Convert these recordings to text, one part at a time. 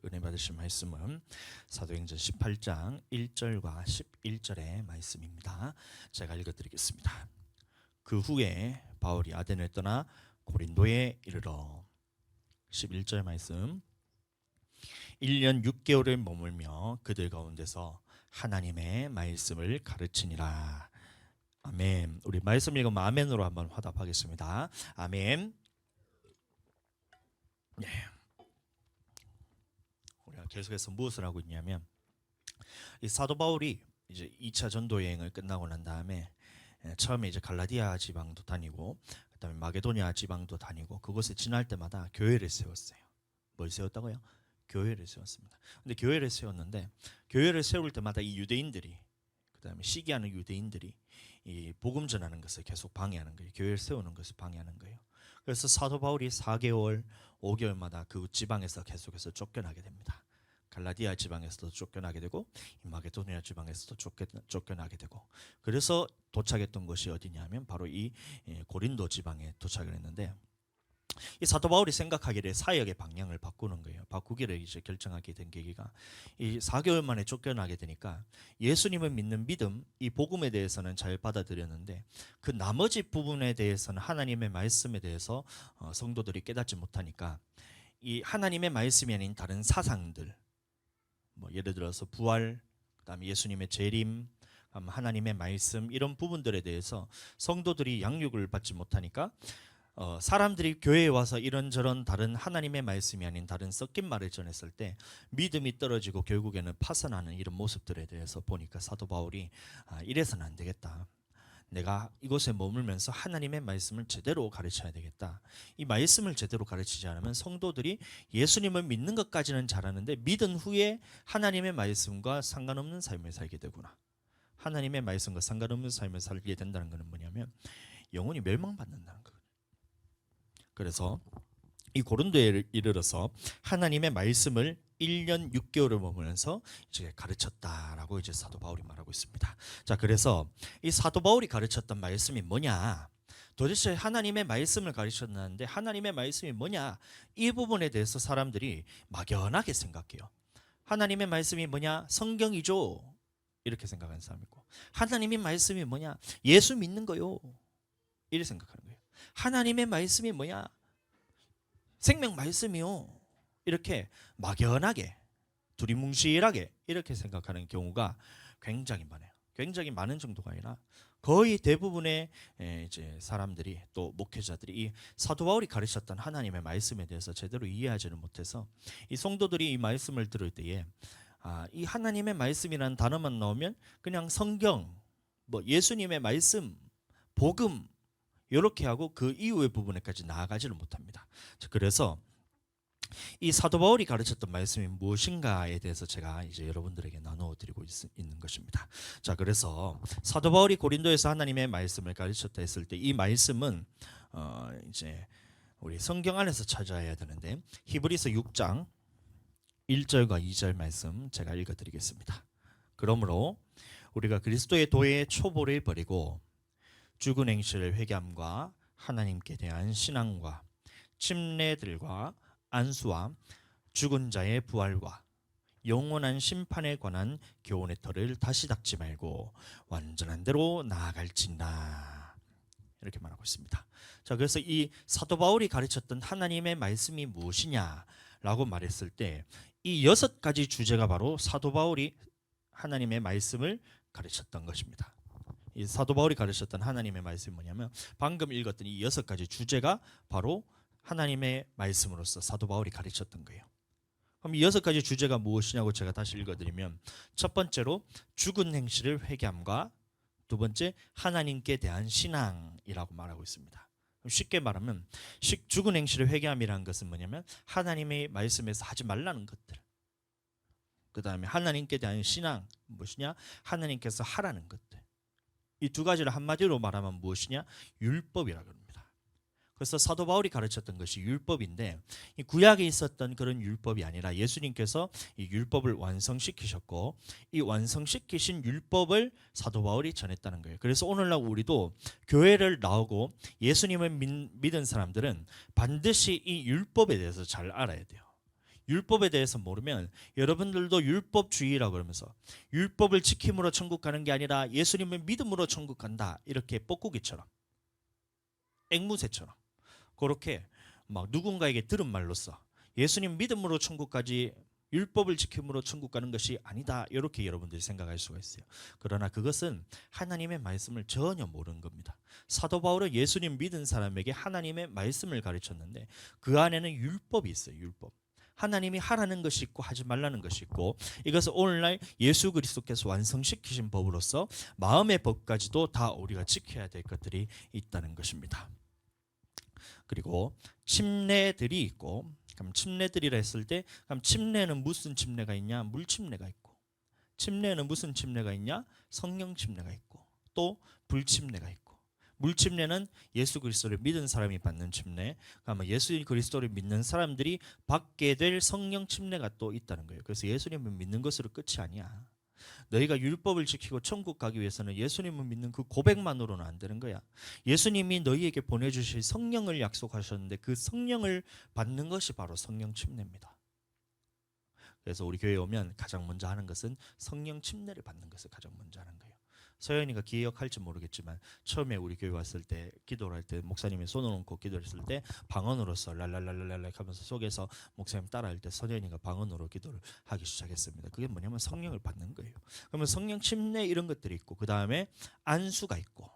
은혜 받으실 말씀은 사도행전 18장 1절과 11절의 말씀입니다. 제가 읽어드리겠습니다. 그 후에 바울이 아덴을 떠나 고린도에 이르러 11절 말씀 1년 6개월을 머물며 그들 가운데서 하나님의 말씀을 가르치니라. 아멘. 우리 말씀 읽으면 아멘으로 한번 화답하겠습니다. 아멘. 네. 우리가 계속해서 무엇을 하고 있냐면 이 사도 바울이 이제 2차 전도 여행을 끝나고 난 다음에 처음에 이제 갈라디아 지방도 다니고 그다음에 마게도니아 지방도 다니고 그곳에 지날 때마다 교회를 세웠어요. 뭘 세웠다고요? 교회를 세웠습니다. 근데 교회를 세웠는데 교회를 세울 때마다 이 유대인들이 그다음에 시기하는 유대인들이 이 복음 전하는 것을 계속 방해하는 거예요. 교회를 세우는 것을 방해하는 거예요. 그래서 사도 바울이 4개월, 5개월마다 그 지방에서 계속해서 쫓겨나게 됩니다. 갈라디아 지방에서도 쫓겨나게 되고 마게도니아 지방에서도 쫓겨나게 되고 그래서 도착했던 곳이 어디냐면 바로 이 고린도 지방에 도착을 했는데 이 사도 바울이 생각하기를 사역의 방향을 바꾸는 거예요. 바꾸기를 이제 결정하게 된 계기가 이 4개월 만에 쫓겨나게 되니까 예수님을 믿는 믿음, 이 복음에 대해서는 잘 받아들였는데 그 나머지 부분에 대해서는 하나님의 말씀에 대해서 성도들이 깨닫지 못하니까 이 하나님의 말씀이 아닌 다른 사상들, 뭐 예를 들어서 부활, 그다음에 예수님의 재림, 하나님의 말씀 이런 부분들에 대해서 성도들이 양육을 받지 못하니까 사람들이 교회에 와서 이런저런 다른 하나님의 말씀이 아닌 다른 섞인 말을 전했을 때 믿음이 떨어지고 결국에는 파산하는 이런 모습들에 대해서 보니까 사도 바울이 이래서는 안 되겠다. 내가 이곳에 머물면서 하나님의 말씀을 제대로 가르쳐야 되겠다. 이 말씀을 제대로 가르치지 않으면 성도들이 예수님을 믿는 것까지는 잘하는데 믿은 후에 하나님의 말씀과 상관없는 삶을 살게 되구나. 하나님의 말씀과 상관없는 삶을 살게 된다는 것은 뭐냐면 영혼이 멸망받는다는 거예요. 그래서 이 고린도에 이르러서 하나님의 말씀을 1년 6개월을 머물면서 이제 가르쳤다라고 이제 사도 바울이 말하고 있습니다. 자, 그래서 이 사도 바울이 가르쳤던 말씀이 뭐냐? 도대체 하나님의 말씀을 가르쳤는데 하나님의 말씀이 뭐냐? 이 부분에 대해서 사람들이 막연하게 생각해요. 하나님의 말씀이 뭐냐? 성경이죠. 이렇게 생각하는 사람이 있고 하나님의 말씀이 뭐냐? 예수 믿는 거요. 이렇게 생각하는 거예요. 하나님의 말씀이 뭐냐? 생명 말씀이요. 이렇게 막연하게 두리뭉실하게 이렇게 생각하는 경우가 굉장히 많아요. 굉장히 많은 정도가 아니라 거의 대부분의 이제 사람들이 또 목회자들이 이 사도 바울이 가르쳤던 하나님의 말씀에 대해서 제대로 이해하지는 못해서 이 성도들이 이 말씀을 들을 때에 이 하나님의 말씀이라는 단어만 나오면 그냥 성경, 뭐 예수님의 말씀, 복음 이렇게 하고 그 이후의 부분에까지 나아가지를 못합니다. 그래서 이 사도 바울이 가르쳤던 말씀이 무엇인가에 대해서 제가 이제 여러분들에게 나누어 드리고 있는 것입니다. 자, 그래서 사도 바울이 고린도에서 하나님의 말씀을 가르쳤다 했을 때 이 말씀은 이제 우리 성경 안에서 찾아야 되는데 히브리서 6장 1절과 2절 말씀 제가 읽어 드리겠습니다. 그러므로 우리가 그리스도의 도의 초보를 버리고 죽은 행실을 회개함과 하나님께 대한 신앙과 침례들과 안수와 죽은 자의 부활과 영원한 심판에 관한 교훈의 터를 다시 닦지 말고 완전한 대로 나아갈진다. 이렇게 말하고 있습니다. 자, 그래서 이 사도 바울이 가르쳤던 하나님의 말씀이 무엇이냐라고 말했을 때 이 6가지 주제가 바로 사도 바울이 하나님의 말씀을 가르쳤던 것입니다. 이 사도 바울이 가르쳤던 하나님의 말씀이 뭐냐면 방금 읽었던 이 6가지 주제가 바로 하나님의 말씀으로서 사도 바울이 가르쳤던 거예요. 그럼 이 6가지 주제가 무엇이냐고 제가 다시 읽어드리면 첫 번째로 죽은 행실을 회개함과 두 번째 하나님께 대한 신앙이라고 말하고 있습니다. 쉽게 말하면 죽은 행실을 회개함이라는 것은 뭐냐면 하나님의 말씀에서 하지 말라는 것들, 그 다음에 하나님께 대한 신앙 무엇이냐? 하나님께서 하라는 것들. 이 두 가지를 한마디로 말하면 무엇이냐? 율법이라고 합니다. 그래서 사도 바울이 가르쳤던 것이 율법인데 이 구약에 있었던 그런 율법이 아니라 예수님께서 이 율법을 완성시키셨고 이 완성시키신 율법을 사도 바울이 전했다는 거예요. 그래서 오늘날 우리도 교회를 나오고 예수님을 믿은 사람들은 반드시 이 율법에 대해서 잘 알아야 돼요. 율법에 대해서 모르면 여러분들도 율법주의라고 그러면서 율법을 지킴으로 천국 가는 게 아니라 예수님을 믿음으로 천국 간다, 이렇게 뻐꾸기처럼 앵무새처럼 그렇게 막 누군가에게 들은 말로써 예수님 믿음으로 천국 가지 율법을 지킴으로 천국 가는 것이 아니다, 이렇게 여러분들이 생각할 수가 있어요. 그러나 그것은 하나님의 말씀을 전혀 모르는 겁니다. 사도 바울은 예수님 믿은 사람에게 하나님의 말씀을 가르쳤는데 그 안에는 율법이 있어요. 율법. 하나님이 하라는 것이 있고 하지 말라는 것이 있고, 이것을 오늘날 예수 그리스도께서 완성시키신 법으로서 마음의 법까지도 다 우리가 지켜야 될 것들이 있다는 것입니다. 그리고 침례들이 있고, 그럼 침례들이라 했을 때 그럼 침례는 무슨 침례가 있냐? 물 침례가 있고, 침례는 무슨 침례가 있냐? 성령 침례가 있고, 또 불 침례가 있고. 물 침례는 예수 그리스도를 믿은 사람이 받는 침례, 그러면 예수 그리스도를 믿는 사람들이 받게 될 성령 침례가 또 있다는 거예요. 그래서 예수님을 믿는 것으로 끝이 아니야. 너희가 율법을 지키고 천국 가기 위해서는 예수님을 믿는 그 고백만으로는 안 되는 거야. 예수님이 너희에게 보내주실 성령을 약속하셨는데 그 성령을 받는 것이 바로 성령 침례입니다. 그래서 우리 교회에 오면 가장 먼저 하는 것은 성령 침례를 받는 것을 가장 먼저 하는 거예요. 서연이가 기억할지 모르겠지만 처음에 우리 교회 왔을 때 기도를 할 때 목사님이 손을 얹고 기도를 했을 때 방언으로서 랄랄랄랄랄 하면서 속에서 목사님 따라할 때 서연이가 방언으로 기도를 하기 시작했습니다. 그게 뭐냐면 성령을 받는 거예요. 그러면 성령 침례 이런 것들이 있고, 그 다음에 안수가 있고,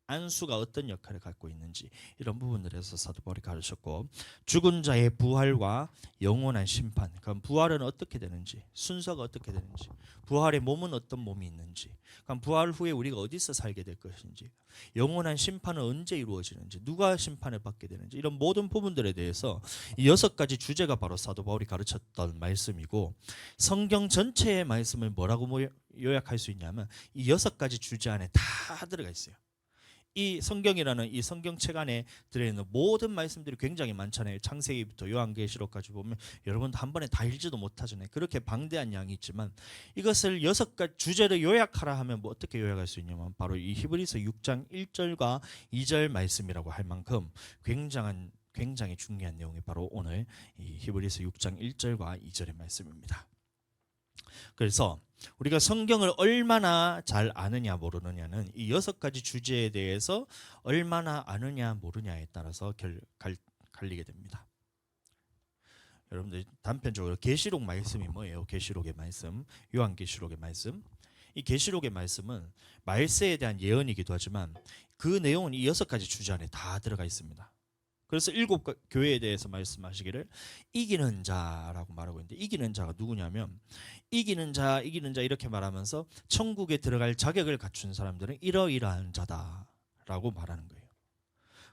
안수가 어떤 역할을 갖고 있는지 이런 부분들에서 사도 바울이 가르쳤고, 죽은 자의 부활과 영원한 심판, 그럼 부활은 어떻게 되는지, 순서가 어떻게 되는지, 부활의 몸은 어떤 몸이 있는지, 그럼 부활 후에 우리가 어디서 살게 될 것인지, 영원한 심판은 언제 이루어지는지, 누가 심판을 받게 되는지, 이런 모든 부분들에 대해서 이 6가지 주제가 바로 사도 바울이 가르쳤던 말씀이고, 성경 전체의 말씀을 뭐라고 요약할 수 있냐면 이 6가지 주제 안에 다 들어가 있어요. 이 성경이라는 이 성경책 안에 들어있는 모든 말씀들이 굉장히 많잖아요. 창세기부터 요한계시록까지 보면 여러분 한 번에 다 읽지도 못하잖아요. 그렇게 방대한 양이 있지만 이것을 6가지 주제를 요약하라 하면 뭐 어떻게 요약할 수 있냐면 바로 이 히브리서 6장 1절과 2절 말씀이라고 할 만큼 굉장히 중요한 내용이 바로 오늘 이 히브리서 6장 1절과 2절의 말씀입니다. 그래서 우리가 성경을 얼마나 잘 아느냐 모르느냐는 이 6가지 주제에 대해서 얼마나 아느냐 모르냐에 따라서 갈리게 됩니다. 여러분들 단편적으로 계시록 말씀이 뭐예요? 계시록의 말씀, 요한계시록의 말씀. 이 계시록의 말씀은 말세에 대한 예언이기도 하지만 그 내용은 이 6가지 주제 안에 다 들어가 있습니다. 그래서 7교회에 대해서 말씀하시기를 이기는 자라고 말하고 있는데, 이기는 자가 누구냐면 이기는 자 이렇게 말하면서 천국에 들어갈 자격을 갖춘 사람들은 이러이러한 자다라고 말하는 거예요.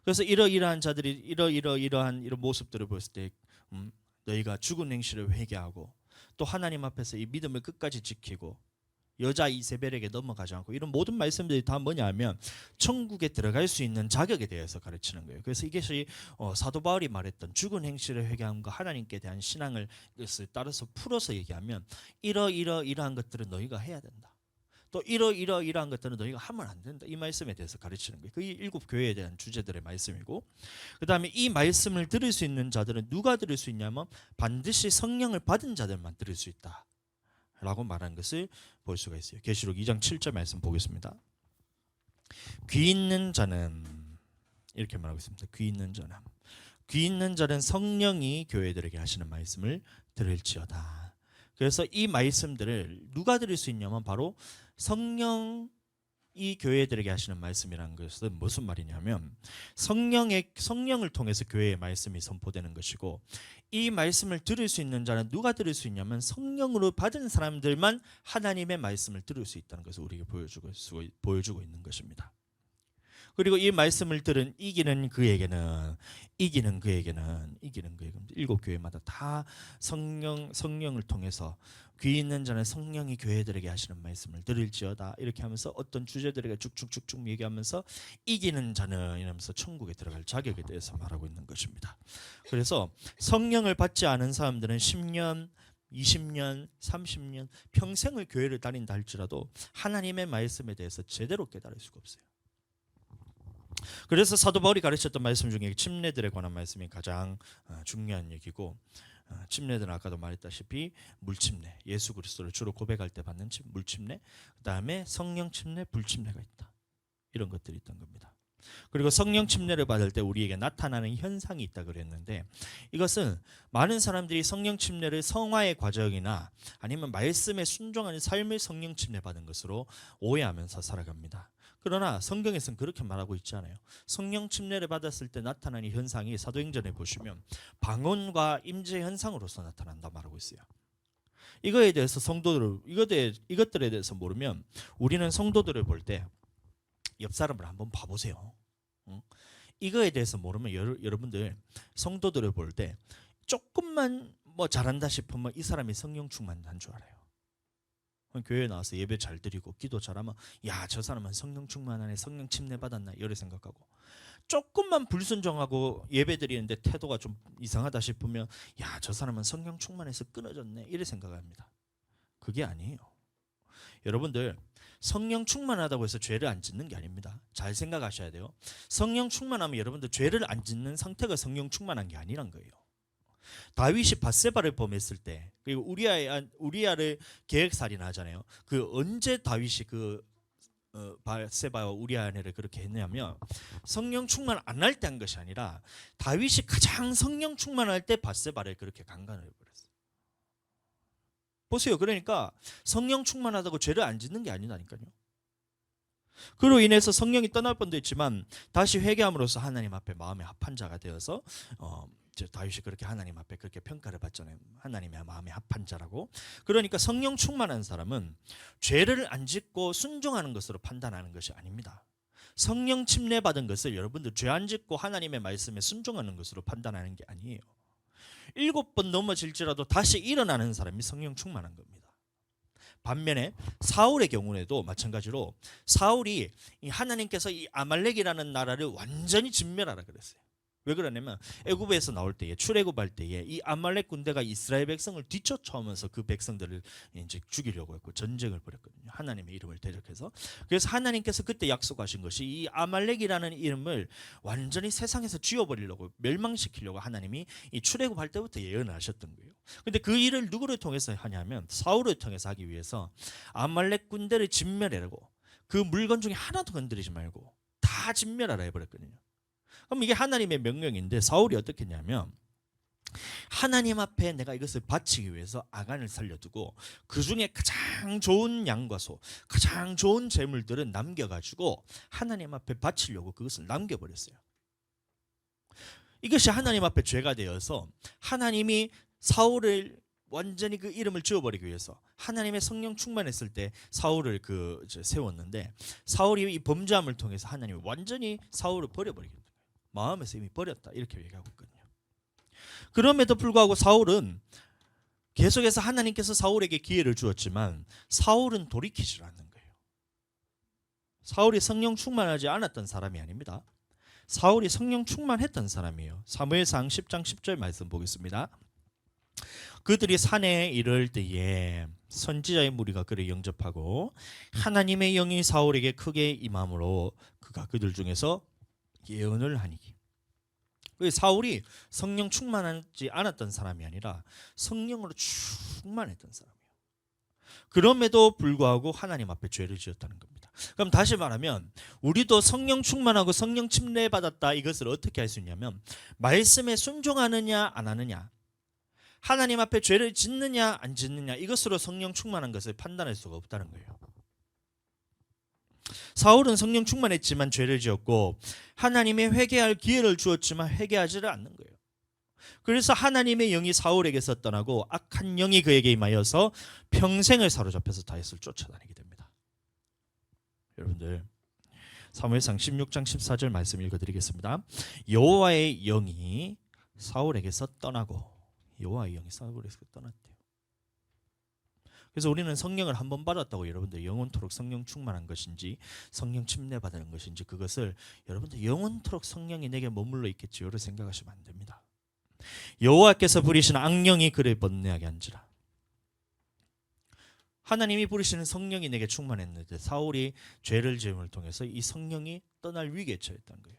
그래서 이러이러한 자들이 이러한 이런 모습들을 보였을 때 너희가 죽은 행실을 회개하고 또 하나님 앞에서 이 믿음을 끝까지 지키고 여자 이세벨에게 넘어가지 않고, 이런 모든 말씀들이 다 뭐냐면 천국에 들어갈 수 있는 자격에 대해서 가르치는 거예요. 그래서 이것이 사도 바울이 말했던 죽은 행실을 회개함과 하나님께 대한 신앙을 따라서 풀어서 얘기하면 이러한 것들은 너희가 해야 된다. 또 이러한 것들은 너희가 하면 안 된다. 이 말씀에 대해서 가르치는 거예요. 그게 7교회에 대한 주제들의 말씀이고, 그 다음에 이 말씀을 들을 수 있는 자들은 누가 들을 수 있냐면 반드시 성령을 받은 자들만 들을 수 있다 라고 말한 것을 볼 수가 있어요. 계시록 2장 7절 말씀 보겠습니다. 귀 있는 자는, 이렇게 말하고 있습니다. 귀 있는 자는 성령이 교회들에게 하시는 말씀을 들을지어다. 그래서 이 말씀들을 누가 들을 수 있냐면 바로 성령이 교회들에게 하시는 말씀이라는 것은 무슨 말이냐면 성령을 통해서 교회의 말씀이 선포되는 것이고, 이 말씀을 들을 수 있는 자는 누가 들을 수 있냐면 성령으로 받은 사람들만 하나님의 말씀을 들을 수 있다는 것을 우리에게 보여주고 있는 것입니다. 그리고 이 말씀을 들은 이기는 그에게는 7교회마다 다 성령을 통해서 귀 있는 자는 성령이 교회들에게 하시는 말씀을 들을지어다, 이렇게 하면서 어떤 주제들에게 쭉쭉쭉쭉 얘기하면서 이기는 자는 이러면서 천국에 들어갈 자격에 대해서 말하고 있는 것입니다. 그래서 성령을 받지 않은 사람들은 10년 20년, 30년, 평생을 교회를 다닌다 할지라도 하나님의 말씀에 대해서 제대로 깨달을 수가 없어요. 그래서 사도 바울이 가르쳤던 말씀 중에 침례들에 관한 말씀이 가장 중요한 얘기고, 침례들은 아까도 말했다시피 물침례, 예수 그리스도를 주로 고백할 때 받는 물침례, 그다음에 성령 침례, 불침례가 있다. 이런 것들이 있던 겁니다. 그리고 성령 침례를 받을 때 우리에게 나타나는 현상이 있다 그랬는데, 이것은 많은 사람들이 성령 침례를 성화의 과정이나 아니면 말씀에 순종하는 삶을 성령 침례 받은 것으로 오해하면서 살아갑니다. 그러나 성경에서는 그렇게 말하고 있지 않아요. 성령 침례를 받았을 때 나타나는 현상이 사도행전에 보시면 방언과 임재 현상으로서 나타난다 말하고 있어요. 이거에 대해서 이것들에 대해서 모르면 우리는 성도들을 볼 때 옆 사람을 한번 봐보세요. 이거에 대해서 모르면 여러분들 성도들을 볼 때 조금만 뭐 잘한다 싶으면 이 사람이 성령 충만한 줄 알아요. 교회에 나와서 예배 잘 드리고 기도 잘하면 야, 저 사람은 성령 충만하네, 성령 침례 받았나 이래 생각하고, 조금만 불순종하고 예배 드리는데 태도가 좀 이상하다 싶으면 야, 저 사람은 성령 충만해서 끊어졌네 이래 생각합니다. 그게 아니에요. 여러분들 성령 충만하다고 해서 죄를 안 짓는 게 아닙니다. 잘 생각하셔야 돼요. 성령 충만하면 여러분들 죄를 안 짓는 상태가 성령 충만한 게 아니란 거예요. 다윗이 밧세바를 범했을 때, 그리고 우리아를 계획살인하잖아요. 그 언제 다윗이 밧세바와 우리아 아내를 그렇게 했냐면 성령 충만 안 할 때 한 것이 아니라 다윗이 가장 성령 충만할 때 밧세바를 그렇게 강간을 해버렸어요. 보세요. 그러니까 성령 충만하다고 죄를 안 짓는 게 아니다니까요. 그로 인해서 성령이 떠날 뻔도 했지만 다시 회개함으로써 하나님 앞에 마음에 합한 자가 되어서 다윗이 그렇게 하나님 앞에 그렇게 평가를 받잖아요. 하나님의 마음에 합한 자라고. 그러니까 성령 충만한 사람은 죄를 안 짓고 순종하는 것으로 판단하는 것이 아닙니다. 성령 침례 받은 것을 여러분들 죄 안 짓고 하나님의 말씀에 순종하는 것으로 판단하는 게 아니에요. 7번 넘어질지라도 다시 일어나는 사람이 성령 충만한 겁니다. 반면에 사울의 경우에도 마찬가지로 사울이 하나님께서 이 아말렉이라는 나라를 완전히 진멸하라 그랬어요. 왜 그러냐면 애굽에서 나올 때에, 출애굽할 때에 이 아말렉 군대가 이스라엘 백성을 뒤쫓아오면서 그 백성들을 이제 죽이려고 했고 전쟁을 벌였거든요. 하나님의 이름을 대적해서. 그래서 하나님께서 그때 약속하신 것이 이 아말렉이라는 이름을 완전히 세상에서 지워버리려고, 멸망시키려고 하나님이 이 출애굽할 때부터 예언을 하셨던 거예요. 근데 그 일을 누구를 통해서 하냐면 사울을 통해서 하기 위해서 아말렉 군대를 진멸하라고, 그 물건 중에 하나도 건드리지 말고 다 진멸하라 해버렸거든요. 그럼 이게 하나님의 명령인데 사울이 어떻게 했냐면 하나님 앞에 내가 이것을 바치기 위해서 아간을 살려두고 그 중에 가장 좋은 양과 소, 가장 좋은 재물들은 남겨가지고 하나님 앞에 바치려고 그것을 남겨버렸어요. 이것이 하나님 앞에 죄가 되어서 하나님이 사울을 완전히 그 이름을 지워버리기 위해서 하나님의 성령 충만했을 때 사울을 세웠는데, 사울이 이 범죄함을 통해서 하나님이 완전히 사울을 버려버리게 돼요. 마음에서 이미 버렸다 이렇게 얘기하고 있거든요. 그럼에도 불구하고 사울은 계속해서 하나님께서 사울에게 기회를 주었지만 사울은 돌이키지 않는 거예요. 사울이 성령 충만하지 않았던 사람이 아닙니다. 사울이 성령 충만했던 사람이에요. 사무엘상 10장 10절 말씀 보겠습니다. 그들이 산에 이를 때에 선지자의 무리가 그를 영접하고 하나님의 영이 사울에게 크게 임함으로 그가 그들 중에서 예언을 하니. 사울이 성령 충만하지 않았던 사람이 아니라 성령으로 충만했던 사람이에요. 그럼에도 불구하고 하나님 앞에 죄를 지었다는 겁니다. 그럼 다시 말하면 우리도 성령 충만하고 성령 침례 받았다, 이것을 어떻게 할 수 있냐면 말씀에 순종하느냐 안 하느냐, 하나님 앞에 죄를 짓느냐 안 짓느냐, 이것으로 성령 충만한 것을 판단할 수가 없다는 거예요. 사울은 성령 충만했지만 죄를 지었고 하나님의 회개할 기회를 주었지만 회개하지를 않는 거예요. 그래서 하나님의 영이 사울에게서 떠나고 악한 영이 그에게 임하여서 평생을 사로잡혀서 다윗을 쫓아다니게 됩니다. 여러분들 사무엘상 16장 14절 말씀 읽어드리겠습니다. 여호와의 영이 사울에게서 떠나고, 여호와의 영이 사울에게서 떠났대요. 그래서 우리는 성령을 한 번 받았다고 여러분들 영원토록 성령 충만한 것인지 성령 침례 받는 것인지, 그것을 여러분들 영원토록 성령이 내게 머물러 있겠지 이렇게 생각하시면 안 됩니다. 여호와께서 부리신 악령이 그를 번뇌하게 한지라. 하나님이 부리시는 성령이 내게 충만했는데 사울이 죄를 지음을 통해서 이 성령이 떠날 위기에 처했던 거예요.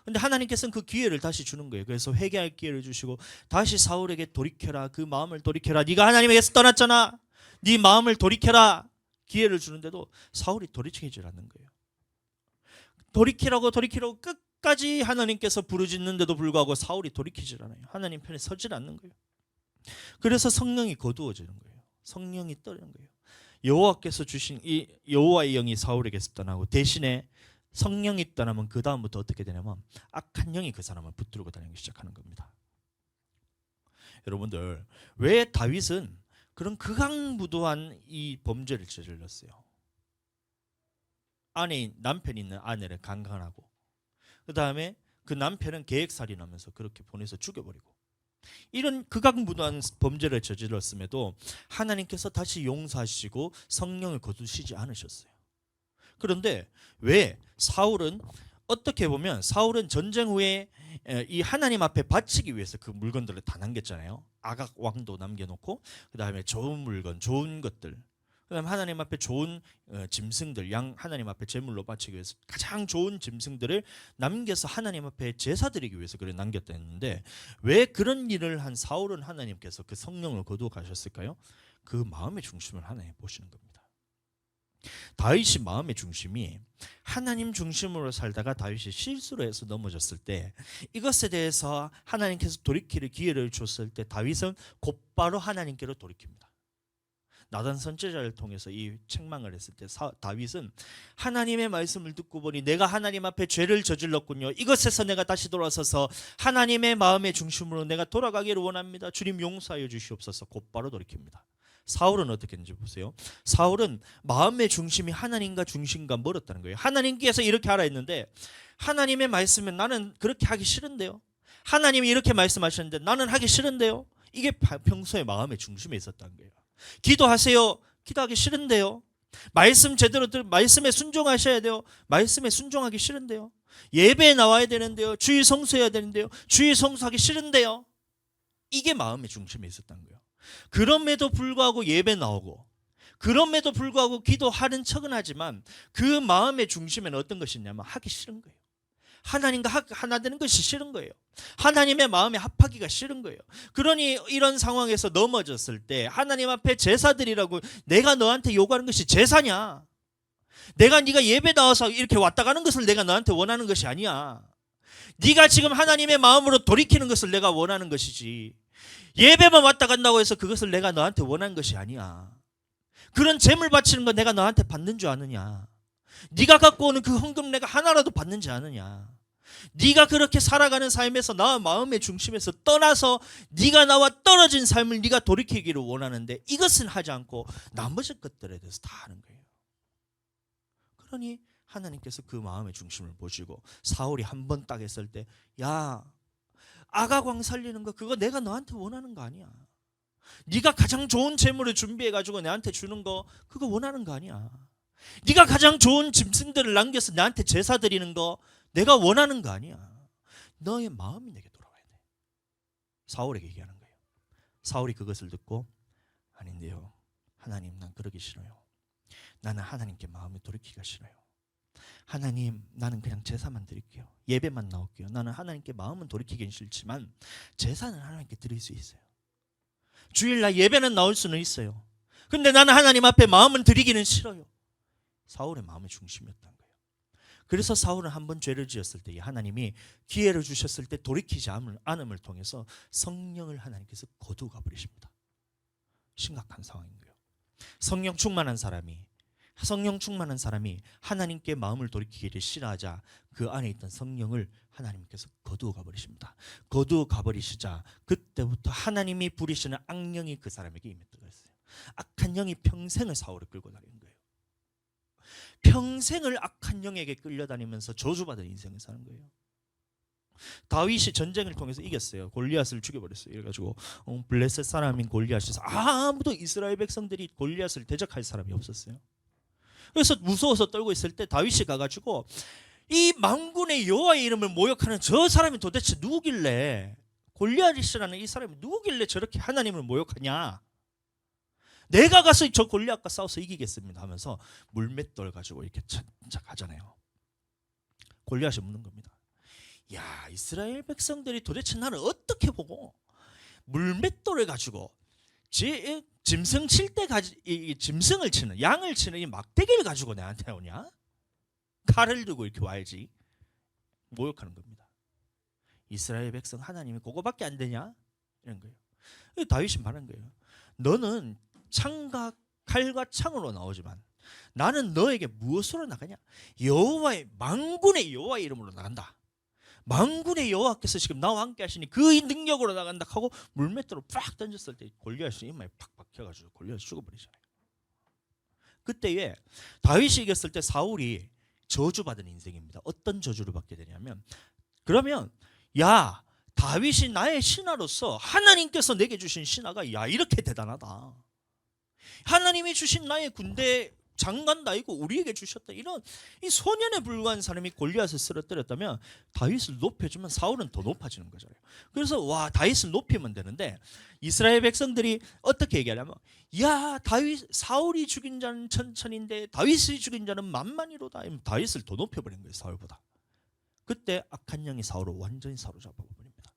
근데 하나님께서는 그 기회를 다시 주는 거예요. 그래서 회개할 기회를 주시고 다시 사울에게 돌이켜라. 그 마음을 돌이켜라. 네가 하나님에게서 떠났잖아. 네 마음을 돌이켜라. 기회를 주는데도 사울이 돌이키질 않는 거예요. 돌이키라고 끝까지 하나님께서 부르짖는데도 불구하고 사울이 돌이키질 않아요. 하나님 편에 서질 않는 거예요. 그래서 성령이 거두어지는 거예요. 성령이 떠는 거예요. 여호와께서 주신 이 여호와의 영이 사울에게서 떠나고 대신에 성령이 떠나면 그 다음부터 어떻게 되냐면 악한 영이 그 사람을 붙들고 다니기 시작하는 겁니다. 여러분들, 왜 다윗은 그런 극악무도한 이 범죄를 저질렀어요? 남편이 있는 아내를 강간하고, 그 다음에 그 남편은 계획살인하면서 그렇게 보내서 죽여버리고, 이런 극악무도한 범죄를 저질렀음에도 하나님께서 다시 용서하시고 성령을 거두시지 않으셨어요. 그런데 왜 사울은, 어떻게 보면 사울은 전쟁 후에 이 하나님 앞에 바치기 위해서 그 물건들을 다 남겼잖아요. 아각 왕도 남겨놓고, 그 다음에 좋은 물건, 좋은 것들, 그 다음에 하나님 앞에 좋은 짐승들, 하나님 앞에 제물로 바치기 위해서 가장 좋은 짐승들을 남겨서 하나님 앞에 제사 드리기 위해서 그래 남겼다 했는데, 왜 그런 일을 한 사울은 하나님께서 그 성령을 거두어 가셨을까요? 그 마음의 중심을 하나님 보시는 겁니다. 다윗이 마음의 중심이 하나님 중심으로 살다가 다윗이 실수를 해서 넘어졌을 때, 이것에 대해서 하나님께서 돌이킬 기회를 줬을 때 다윗은 곧바로 하나님께로 돌이킵니다. 나단 선지자를 통해서 이 책망을 했을 때 다윗은 하나님의 말씀을 듣고 보니 내가 하나님 앞에 죄를 저질렀군요. 이것에서 내가 다시 돌아서서 하나님의 마음의 중심으로 내가 돌아가기를 원합니다. 주님 용서하여 주시옵소서. 곧바로 돌이킵니다. 사울은 어떻게 했는지 보세요. 사울은 마음의 중심이 하나님과 중심과 멀었다는 거예요. 하나님께서 이렇게 하라 했는데 하나님의 말씀은 나는 그렇게 하기 싫은데요. 하나님이 이렇게 말씀하셨는데 나는 하기 싫은데요. 이게 평소에 마음의 중심에 있었다는 거예요. 기도하세요. 기도하기 싫은데요. 말씀 제대로 말씀에 순종하셔야 돼요. 말씀에 순종하기 싫은데요. 예배에 나와야 되는데요. 주일 성수해야 되는데요. 주일 성수하기 싫은데요. 이게 마음의 중심에 있었다는 거예요. 그럼에도 불구하고 예배 나오고, 그럼에도 불구하고 기도하는 척은 하지만 그 마음의 중심에는 어떤 것이 있냐면 하기 싫은 거예요. 하나님과 하나 되는 것이 싫은 거예요. 하나님의 마음에 합하기가 싫은 거예요. 그러니 이런 상황에서 넘어졌을 때 하나님 앞에 제사 드리라고 내가 너한테 요구하는 것이 제사냐? 네가 예배 나와서 이렇게 왔다 가는 것을 내가 너한테 원하는 것이 아니야. 네가 지금 하나님의 마음으로 돌이키는 것을 내가 원하는 것이지, 예배만 왔다 간다고 해서 그것을 내가 너한테 원하는 것이 아니야. 그런 제물 바치는 거 내가 너한테 받는 줄 아느냐? 네가 갖고 오는 그 헌금 내가 하나라도 받는지 아느냐? 네가 그렇게 살아가는 삶에서 나와 마음의 중심에서 떠나서 네가 나와 떨어진 삶을 네가 돌이키기를 원하는데 이것은 하지 않고 나머지 것들에 대해서 다 하는 거예요. 그러니 하나님께서 그 마음의 중심을 보시고 사울이 한 번 딱 했을 때, 야, 아가광 살리는 거 그거 내가 너한테 원하는 거 아니야. 네가 가장 좋은 재물을 준비해가지고 내한테 주는 거 그거 원하는 거 아니야. 네가 가장 좋은 짐승들을 남겨서 나한테 제사 드리는 거 내가 원하는 거 아니야. 너의 마음이 내게 돌아와야 돼. 사울에게 얘기하는 거예요. 사울이 그것을 듣고, 아닌데요, 하나님, 난 그러기 싫어요. 나는 하나님께 마음을 돌이키기가 싫어요. 하나님, 나는 그냥 제사만 드릴게요. 예배만 나올게요. 나는 하나님께 마음은 돌이키긴 싫지만 제사는 하나님께 드릴 수 있어요. 주일날 예배는 나올 수는 있어요. 근데 나는 하나님 앞에 마음은 드리기는 싫어요. 사울의 마음의 중심이었던 거예요. 그래서 사울은 한 번 죄를 지었을 때 하나님이 기회를 주셨을 때 돌이키지 않음을 통해서 성령을 하나님께서 거두어 가버리십니다. 심각한 상황인 거예요. 성령 충만한 사람이 하나님께 마음을 돌이키기를 싫어하자 그 안에 있던 성령을 하나님께서 거두어 가버리십니다. 거두어 가버리시자 그때부터 하나님이 부리시는 악령이 그 사람에게 임했다고 했어요. 악한 영이 평생을 사울을 끌고 다니는 거예요. 평생을 악한 영에게 끌려다니면서 저주받은 인생을 사는 거예요. 다윗이 전쟁을 통해서 이겼어요. 골리앗을 죽여버렸어요. 이래가지고 블레셋 사람인 골리앗에서 아무도 이스라엘 백성들이 골리앗을 대적할 사람이 없었어요. 그래서 무서워서 떨고 있을 때 다윗이 가가지고 이 만군의 여호와의 이름을 모욕하는 저 사람이 도대체 누구길래, 골리앗이라는 이 사람이 누구길래 저렇게 하나님을 모욕하냐? 내가 가서 저 골리앗과 싸워서 이기겠습니다 하면서 물맷돌 가지고 이렇게 가잖아요. 골리앗이 묻는 겁니다. 야, 이스라엘 백성들이 도대체 나를 어떻게 보고 물맷돌을 가지고 짐승 칠 때 짐승을 치는, 양을 치는 이 막대기를 가지고 내한테 오냐? 칼을 들고 이렇게 와야지. 모욕하는 겁니다. 이스라엘 백성 하나님이 그거밖에 안 되냐? 이런 거예요. 다윗이 말한 거예요. 너는 창과 칼과 창으로 나오지만 나는 너에게 무엇으로 나가냐? 여호와의, 만군의 여호와의 이름으로 나간다. 만군의 여호와께서 지금 나와 함께 하시니 그 능력으로 나간다 하고 물맷돌을 팍 던졌을 때 골리앗이 이마에 팍 박혀가지고 골리앗이 죽어버리잖아요. 그때에 다윗이 이겼을 때 사울이 저주받은 인생입니다. 어떤 저주를 받게 되냐면, 그러면 야, 다윗이 나의 신하로서 하나님께서 내게 주신 신하가 야 이렇게 대단하다. 하나님이 주신 나의 군대 장관도 아니고 우리에게 주셨다. 이런 이 소년에 불과한 사람이 골리앗을 쓰러뜨렸다면 다윗을 높여주면 사울은 더 높아지는 거잖아요. 그래서 와, 다윗을 높이면 되는데 이스라엘 백성들이 어떻게 얘기하냐면, 야, 다윗, 사울이 죽인 자는 천천인데 다윗이 죽인 자는 만만이로다. 다윗을 더 높여버린 거예요, 사울보다. 그때 악한 영이 사울을 완전히 사로잡아버립니다.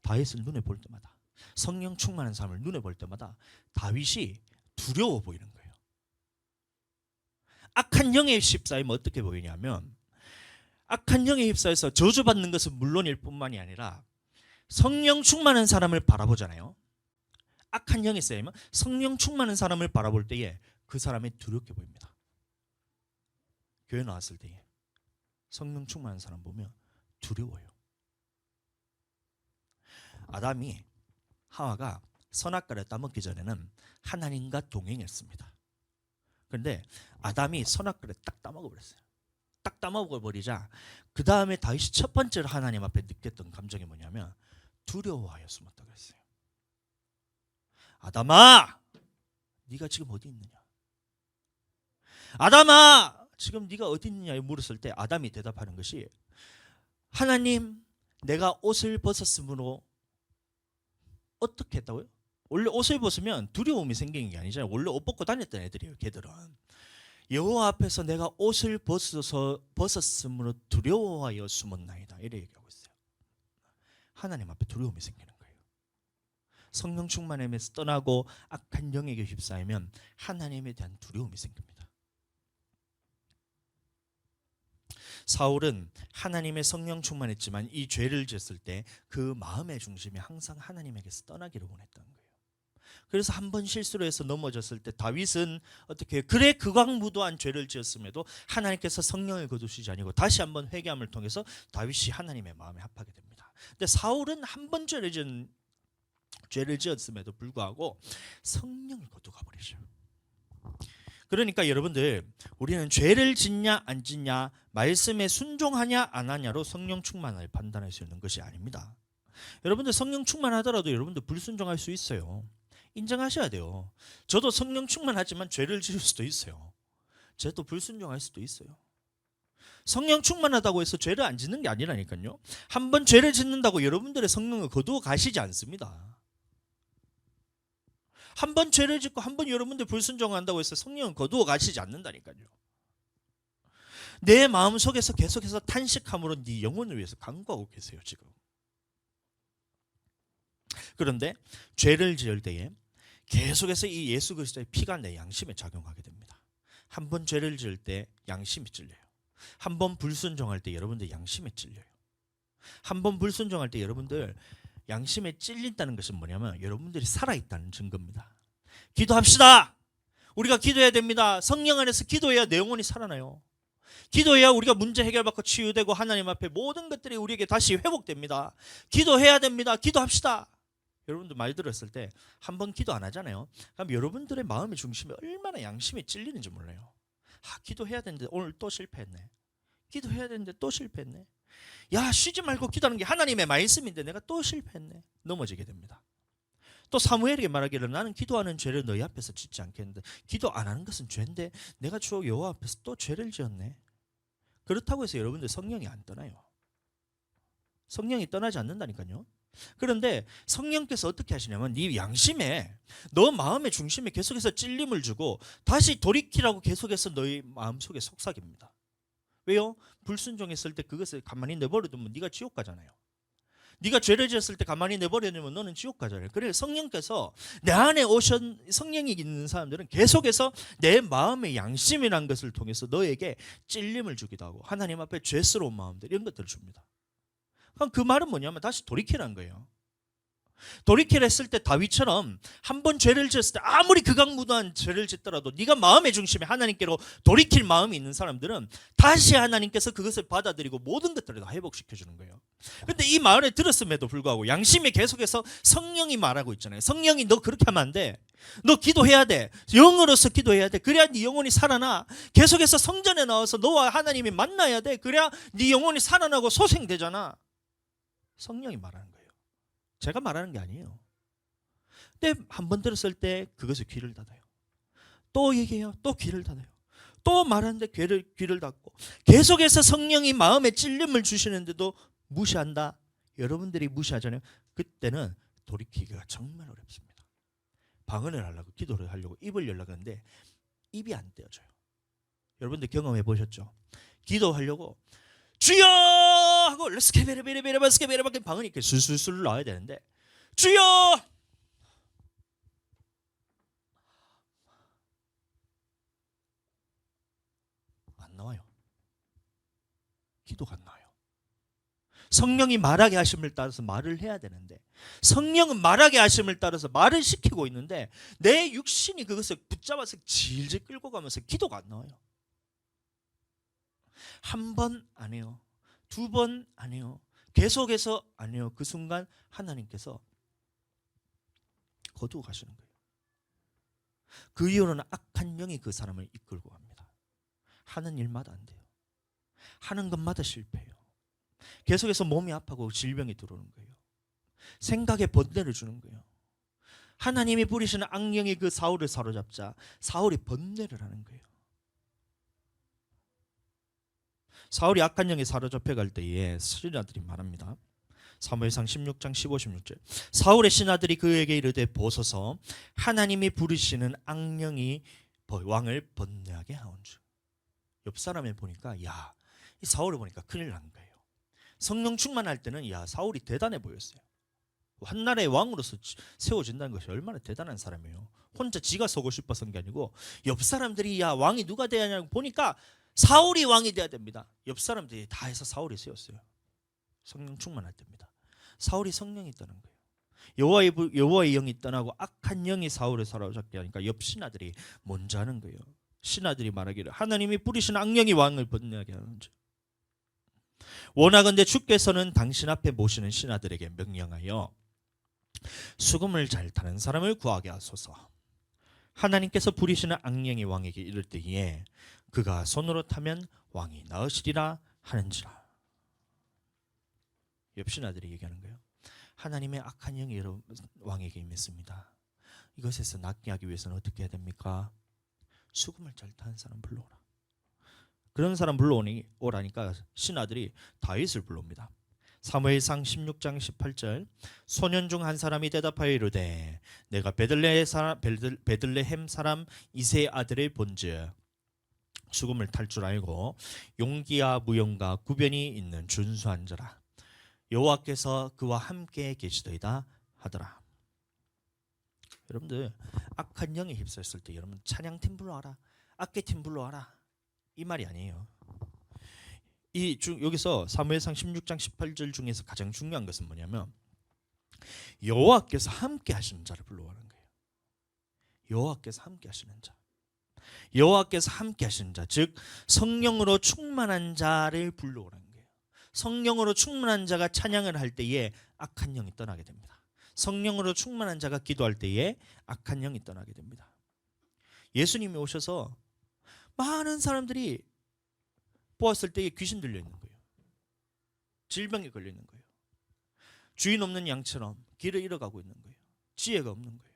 다윗을 눈에 볼 때마다, 성령 충만한 사람을 눈에 볼 때마다 다윗이 두려워 보이는 거예요. 악한 영에 휩싸이면 어떻게 보이냐면, 악한 영에 휩싸여서 저주받는 것은 물론일 뿐만이 아니라 성령 충만한 사람을 바라보잖아요. 악한 영에 쓰이면 성령 충만한 사람을 바라볼 때에 그 사람이 두렵게 보입니다. 교회 나왔을 때에 성령 충만한 사람 보면 두려워요. 아담이, 하와가 선악과를 따먹기 전에는 하나님과 동행했습니다. 그런데 아담이 선악과를 딱 따먹어버렸어요. 딱 따먹어버리자 그 다음에 다윗이 첫 번째로 하나님 앞에 느꼈던 감정이 뭐냐면 두려워하여 숨었다 그랬어요. 아담아, 네가 지금 어디 있느냐? 아담아, 지금 네가 어디 있느냐 물었을 때 아담이 대답하는 것이, 하나님, 내가 옷을 벗었으므로. 어떻게 했다고요? 원래 옷을 벗으면 두려움이 생기는 게 아니잖아요. 원래 옷 벗고 다녔던 애들이에요, 걔들은. 여호와 앞에서 내가 옷을 벗었으므로 두려워하여 숨었나이다, 이렇게 얘기하고 있어요. 하나님 앞에 두려움이 생기는 거예요. 성령 충만함에서 떠나고 악한 영에게 휩싸이면 하나님에 대한 두려움이 생깁니다. 사울은 하나님의 성령 충만했지만 이 죄를 지었을 때 그 마음의 중심이 항상 하나님에게서 떠나기를 원했던 거예요. 그래서 한 번 실수로 해서 넘어졌을 때 다윗은 어떻게, 그래 극악무도한 죄를 지었음에도 하나님께서 성령을 거두시지 아니고 다시 한번 회개함을 통해서 다윗이 하나님의 마음에 합하게 됩니다. 근데 사울은 한 번 죄를 지었음에도 불구하고 성령을 거두가 버리죠. 그러니까 여러분들, 우리는 죄를 짓냐 안 짓냐, 말씀에 순종하냐 안 하냐로 성령 충만을 판단할 수 있는 것이 아닙니다. 여러분들 성령 충만하더라도 여러분들 불순종할 수 있어요. 인정하셔야 돼요. 저도 성령 충만하지만 죄를 지을 수도 있어요. 저도 불순종할 수도 있어요. 성령 충만하다고 해서 죄를 안 짓는 게 아니라니까요. 한 번 죄를 짓는다고 여러분들의 성령을 거두어 가시지 않습니다. 한 번 죄를 짓고 한 번 여러분들 불순종한다고 해서 성령을 거두어 가시지 않는다니까요. 내 마음속에서 계속해서 탄식함으로 네 영혼을 위해서 간구하고 계세요, 지금. 그런데 죄를 지을 때에 계속해서 이 예수 그리스도의 피가 내 양심에 작용하게 됩니다. 한 번 죄를 지을 때 양심이 찔려요. 한 번 불순종할 때 여러분들 양심에 찔려요. 한 번 불순종할 때 여러분들 양심에 찔린다는 것은 뭐냐면 여러분들이 살아있다는 증거입니다. 기도합시다. 우리가 기도해야 됩니다. 성령 안에서 기도해야 내 영혼이 살아나요. 기도해야 우리가 문제 해결받고 치유되고 하나님 앞에 모든 것들이 우리에게 다시 회복됩니다. 기도해야 됩니다. 기도합시다. 여러분들 말 들었을 때 한 번 기도 안 하잖아요. 그럼 여러분들의 마음의 중심이 얼마나 양심에 찔리는지 몰라요. 기도해야 되는데 오늘 또 실패했네. 기도해야 되는데 또 실패했네. 야, 쉬지 말고 기도하는 게 하나님의 말씀인데 내가 또 실패했네. 넘어지게 됩니다. 또 사무엘에게 말하기를, 나는 기도하는 죄를 너희 앞에서 짓지 않겠는데 기도 안 하는 것은 죄인데 내가 주 여호와 앞에서 또 죄를 지었네. 그렇다고 해서 여러분들 성령이 안 떠나요. 성령이 떠나지 않는다니까요. 그런데 성령께서 어떻게 하시냐면 네 양심에, 너 마음의 중심에 계속해서 찔림을 주고 다시 돌이키라고 계속해서 너희 마음속에 속삭입니다. 왜요? 불순종했을 때 그것을 가만히 내버려두면 네가 지옥 가잖아요. 네가 죄를 지었을 때 가만히 내버려두면 너는 지옥 가잖아요. 그래서 성령께서 내 안에 성령이 있는 사람들은 계속해서 내 마음의 양심이라는 것을 통해서 너에게 찔림을 주기도 하고 하나님 앞에 죄스러운 마음들 이런 것들을 줍니다. 그럼 그 말은 뭐냐면 다시 돌이키라는 거예요. 돌이키려 했을 때 다윗처럼 한 번 죄를 지었을 때 아무리 극악무도한 죄를 짓더라도 네가 마음의 중심에 하나님께로 돌이킬 마음이 있는 사람들은 다시 하나님께서 그것을 받아들이고 모든 것들을 다 회복시켜주는 거예요. 근데 이 말을 들었음에도 불구하고 양심이 계속해서 성령이 말하고 있잖아요. 성령이 너 그렇게 하면 안 돼. 너 기도해야 돼. 영으로서 기도해야 돼. 그래야 네 영혼이 살아나. 계속해서 성전에 나와서 너와 하나님이 만나야 돼. 그래야 네 영혼이 살아나고 소생되잖아. 성령이 말하는 거예요. 제가 말하는 게 아니에요. 근데 한 번 들었을 때 그것을 귀를 닫아요. 또 얘기해요. 또 귀를 닫아요. 또 말하는데 귀를 닫고 계속해서 성령이 마음에 찔림을 주시는데도 무시한다. 여러분들이 무시하잖아요. 그때는 돌이키기가 정말 어렵습니다. 방언을 하려고 기도를 하려고 입을 열려고 하는데 입이 안 떼어져요. 여러분들 경험해 보셨죠? 기도하려고 주여 하고 르스케베르베르베르바스케베르바게 방언이 이렇게 술술술 나와야 되는데 주여 안 나와요. 기도가 안 나와요. 성령이 말하게 하심을 따라서 말을 해야 되는데 성령은 말하게 하심을 따라서 말을 시키고 있는데 내 육신이 그것을 붙잡아서 질질 끌고 가면서 기도가 안 나와요. 한 번 안 해요. 두 번 안 해요. 계속해서 안 해요. 그 순간 하나님께서 거두어 가시는 거예요. 그 이후로는 악한 영이 그 사람을 이끌고 갑니다. 하는 일마다 안 돼요. 하는 것마다 실패해요. 계속해서 몸이 아파고 질병이 들어오는 거예요. 생각에 번뇌를 주는 거예요. 하나님이 부리시는 악령이 그 사울을 사로잡자 사울이 번뇌를 하는 거예요. 사울이 악한 영에 사로잡혀 갈 때에 신하들이 말합니다. 사무엘상 16장 15, 16절 사울의 신하들이 그에게 이르되 보소서 하나님이 부르시는 악령이 왕을 번뇌하게 하온즉. 옆 사람을 보니까 야, 이 사울을 보니까 큰일 난 거예요. 성령 충만할 때는 야, 사울이 대단해 보였어요. 한 나라의 왕으로서 세워진다는 것이 얼마나 대단한 사람이에요. 혼자 지가 서고 싶어서 게 아니고 옆 사람들이 야, 왕이 누가 돼야 하냐고 보니까 사울이 왕이 돼야 됩니다. 옆 사람들이 다 해서 사울이 세웠어요. 성령 충만할 때입니다. 사울이 성령이 떠난 거예요. 여호와의 영이 떠나고 악한 영이 사울을 사로잡게 하니까 옆 신하들이 먼저 하는 거예요. 신하들이 말하기를 하나님이 뿌리신 악령이 왕을 번뇌하게 하는지 원하건대 주께서는 당신 앞에 모시는 신하들에게 명령하여 수금을 잘 타는 사람을 구하게 하소서. 하나님께서 부리시는 악령이 왕에게 이를 때에 그가 손으로 타면 왕이 나으시리라 하는지라. 옆 신하들이 얘기하는 거예요. 하나님의 악한 영이 여러분 왕에게 임했습니다. 이것에서 낫게 하기 위해서는 어떻게 해야 됩니까? 수금을 잘 타는 사람 불러오라. 그런 사람 불러오라니까 신하들이 다윗을 불러옵니다. 사무엘상 16장 18절 소년 중 한 사람이 대답하여 이르되 내가 베들레헴 사람 이새의 아들을 본즉 수금을 탈 줄 알고 용기와 무용과 구변이 있는 준수한 자라. 여호와께서 그와 함께 계시더이다 하더라. 여러분들 악한 영에 휩싸였을 때 여러분 찬양팀 불러와라, 악기팀 불러와라 이 말이 아니에요. 여기서 사무엘상 16장 18절 중에서 가장 중요한 것은 뭐냐면 여호와께서 함께 하시는 자를 불러오라는 거예요. 여호와께서 함께 하시는 자, 여호와께서 함께 하시는 자, 즉 성령으로 충만한 자를 불러오라는 거예요. 성령으로 충만한 자가 찬양을 할 때에 악한 영이 떠나게 됩니다. 성령으로 충만한 자가 기도할 때에 악한 영이 떠나게 됩니다. 예수님이 오셔서 많은 사람들이 보았을 때에 귀신 들려 있는 거예요. 질병에 걸려 있는 거예요. 주인 없는 양처럼 길을 잃어가고 있는 거예요. 지혜가 없는 거예요.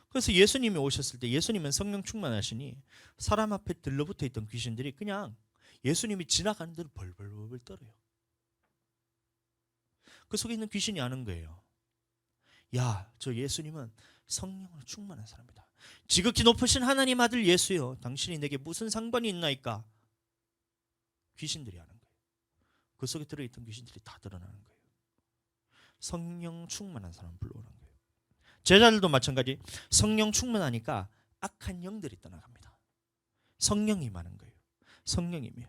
그래서 예수님이 오셨을 때 예수님은 성령 충만하시니 사람 앞에 들러붙어 있던 귀신들이 그냥 예수님이 지나가는 대로 벌벌벌 떨어요. 그 속에 있는 귀신이 아는 거예요. 야, 저 예수님은 성령으로 충만한 사람이다. 지극히 높으신 하나님 아들 예수여, 당신이 내게 무슨 상관이 있나이까? 귀신들이 하는 거예요. 그 속에 들어있던 귀신들이 다 드러나는 거예요. 성령 충만한 사람을 불러오는 거예요. 제자들도 마찬가지. 성령 충만하니까 악한 영들이 떠나갑니다. 성령이 임하는 거예요. 성령이며.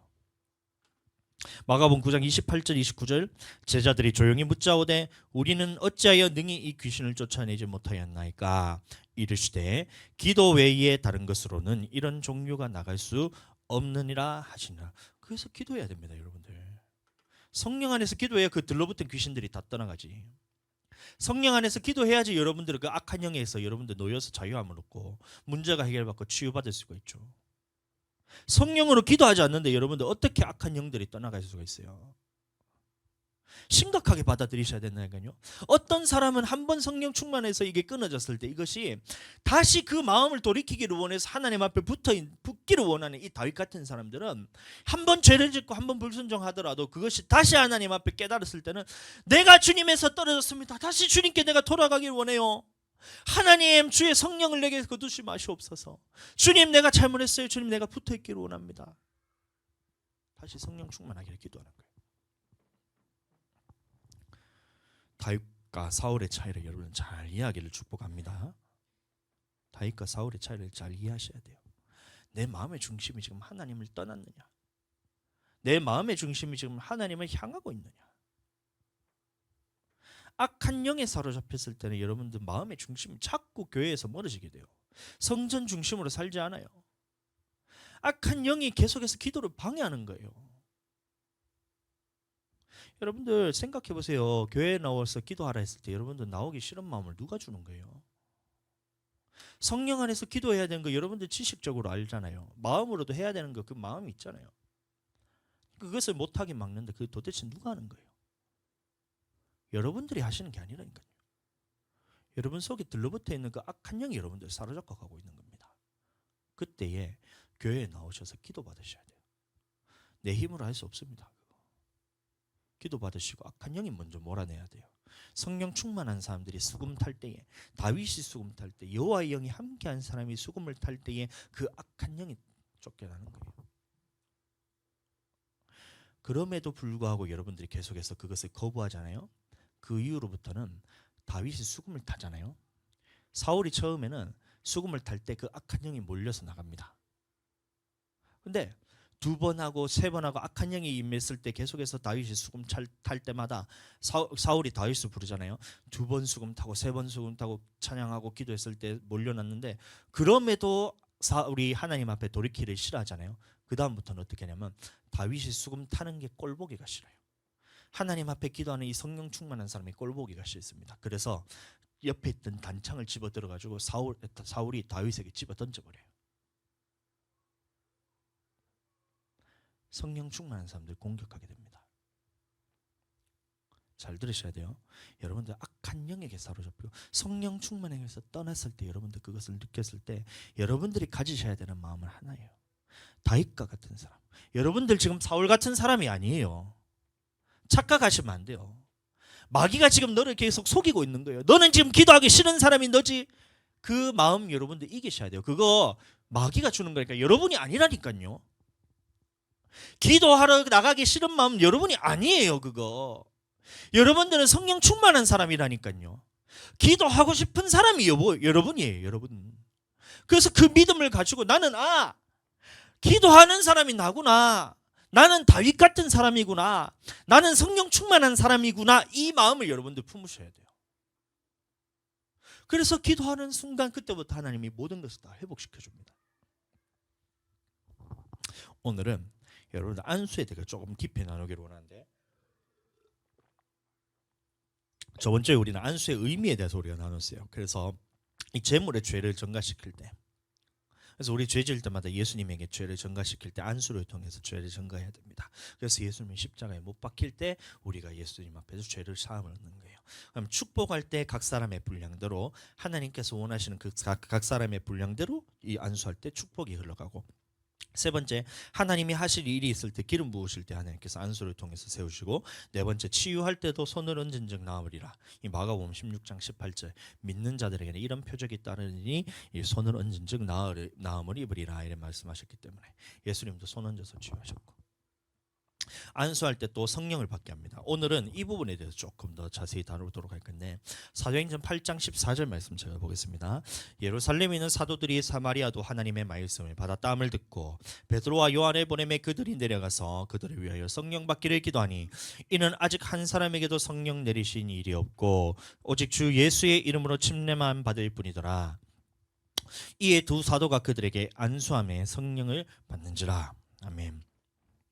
마가복음 9장 28절 29절 제자들이 조용히 묻자오되 우리는 어찌하여 능히 이 귀신을 쫓아내지 못하였나이까 이르시되 기도 외에 다른 것으로는 이런 종류가 나갈 수 없느니라 하시니라. 그래서 기도해야 됩니다, 여러분들. 성령 안에서 기도해야 그 들러붙은 귀신들이 다 떠나가지. 성령 안에서 기도해야지 여러분들은 그 악한 영에서 여러분들 놓여서 자유함을 얻고 문제가 해결받고 치유받을 수가 있죠. 성령으로 기도하지 않는데 여러분들 어떻게 악한 영들이 떠나갈 수가 있어요? 심각하게 받아들이셔야 된다니까요. 어떤 사람은 한번 성령 충만해서 이게 끊어졌을 때 이것이 다시 그 마음을 돌이키기를 원해서 하나님 앞에 붙기를 원하는 이 다윗 같은 사람들은 한번 죄를 짓고 한번 불순종하더라도 그것이 다시 하나님 앞에 깨달았을 때는 내가 주님에서 떨어졌습니다. 다시 주님께 내가 돌아가길 원해요. 하나님 주의 성령을 내게 거두시 마시옵소서. 주님 내가 잘못했어요. 주님 내가 붙어있기를 원합니다. 다시 성령 충만하기를 기도하는 거예요. 다윗과 사울의 차이를 여러분 잘 이해하기를 축복합니다. 다윗과 사울의 차이를 잘 이해하셔야 돼요. 내 마음의 중심이 지금 하나님을 떠났느냐? 내 마음의 중심이 지금 하나님을 향하고 있느냐? 악한 영에 사로잡혔을 때는 여러분들 마음의 중심이 자꾸 교회에서 멀어지게 돼요. 성전 중심으로 살지 않아요. 악한 영이 계속해서 기도를 방해하는 거예요. 여러분들 생각해 보세요. 교회에 나와서 기도하라 했을 때 여러분들 나오기 싫은 마음을 누가 주는 거예요? 성령 안에서 기도해야 되는 거 여러분들 지식적으로 알잖아요. 마음으로도 해야 되는 거 그 마음이 있잖아요. 그것을 못하게 막는데 그 도대체 누가 하는 거예요? 여러분들이 하시는 게 아니라니까요. 여러분 속에 들러붙어 있는 그 악한 영이 여러분들 사로잡고 가고 있는 겁니다. 그때에 교회에 나오셔서 기도 받으셔야 돼요. 내 힘으로 할 수 없습니다. 기도 받으시고 악한 영이 먼저 몰아내야 돼요. 성령 충만한 사람들이 수금 탈 때에 다윗이 수금 탈 때 여호와의 영이 함께한 사람이 수금을 탈 때에 그 악한 영이 쫓겨나는 거예요. 그럼에도 불구하고 여러분들이 계속해서 그것을 거부하잖아요. 그 이후로부터는 다윗이 수금을 타잖아요. 사울이 처음에는 수금을 탈 때 그 악한 영이 몰려서 나갑니다. 근데 두 번 하고 세 번 하고 악한 영이 임했을 때 계속해서 다윗이 수금 탈 때마다 사울이 다윗을 부르잖아요. 두 번 수금 타고 세 번 수금 타고 찬양하고 기도했을 때 몰려났는데 그럼에도 사울이 하나님 앞에 돌이키기를 싫어하잖아요. 그 다음부터는 어떻게 하냐면 다윗이 수금 타는 게 꼴보기가 싫어요. 하나님 앞에 기도하는 이 성령 충만한 사람이 꼴보기가 싫습니다. 그래서 옆에 있던 단창을 집어 들어가지고 사울이 다윗에게 집어 던져버려요. 성령 충만한 사람들 공격하게 됩니다. 잘 들으셔야 돼요. 여러분들 악한 영에게 사로잡히고 성령 충만에게서 떠났을 때 여러분들 그것을 느꼈을 때 여러분들이 가지셔야 되는 마음은 하나예요. 다윗과 같은 사람. 여러분들 지금 사울 같은 사람이 아니에요. 착각하시면 안 돼요. 마귀가 지금 너를 계속 속이고 있는 거예요. 너는 지금 기도하기 싫은 사람이 너지. 그 마음 여러분들 이기셔야 돼요. 그거 마귀가 주는 거니까 여러분이 아니라니까요. 기도하러 나가기 싫은 마음 여러분이 아니에요. 그거 여러분들은 성령 충만한 사람이라니까요. 기도하고 싶은 사람이 여러분이에요. 여러분. 그래서 그 믿음을 가지고 나는 기도하는 사람이 나구나. 나는 다윗 같은 사람이구나. 나는 성령 충만한 사람이구나. 이 마음을 여러분들 품으셔야 돼요. 그래서 기도하는 순간 그때부터 하나님이 모든 것을 다 회복시켜 줍니다. 오늘은 여러분들 안수에 대해 조금 깊이 나누기를 원하는데 저번 주에 우리는 안수의 의미에 대해서 우리가 나눴어요. 그래서 이 제물의 죄를 전가시킬 때 그래서 우리 죄 지을 때마다 예수님에게 죄를 전가시킬 때 안수를 통해서 죄를 전가해야 됩니다. 그래서 예수님이 십자가에 못 박힐 때 우리가 예수님 앞에서 죄를 사함을 얻는 거예요. 그럼 축복할 때 각 사람의 분량대로 하나님께서 원하시는 각 사람의 분량대로 이 안수할 때 축복이 흘러가고 세 번째 하나님이 하실 일이 있을 때 기름 부으실 때 하나님께서 안수를 통해서 세우시고 네 번째 치유할 때도 손을 얹은 즉 나으리라. 이 마가복음 16장 18절 믿는 자들에게는 이런 표적이 따르니 이 손을 얹은 즉 나음을 입으리라 이렇게 말씀하셨기 때문에 예수님도 손 얹어서 치유하셨고 안수할 때 또 성령을 받게 합니다. 오늘은 이 부분에 대해서 조금 더 자세히 다루도록 할 건데, 사도행전 8장 14절 말씀 제가 보겠습니다. 예루살렘에 있는 사도들이 사마리아도 하나님의 말씀을 받았다함을 듣고 베드로와 요한을 보내매 그들이 내려가서 그들을 위하여 성령 받기를 기도하니 이는 아직 한 사람에게도 성령 내리신 일이 없고 오직 주 예수의 이름으로 침례만 받을 뿐이더라. 이에 두 사도가 그들에게 안수함에 성령을 받는지라. 아멘.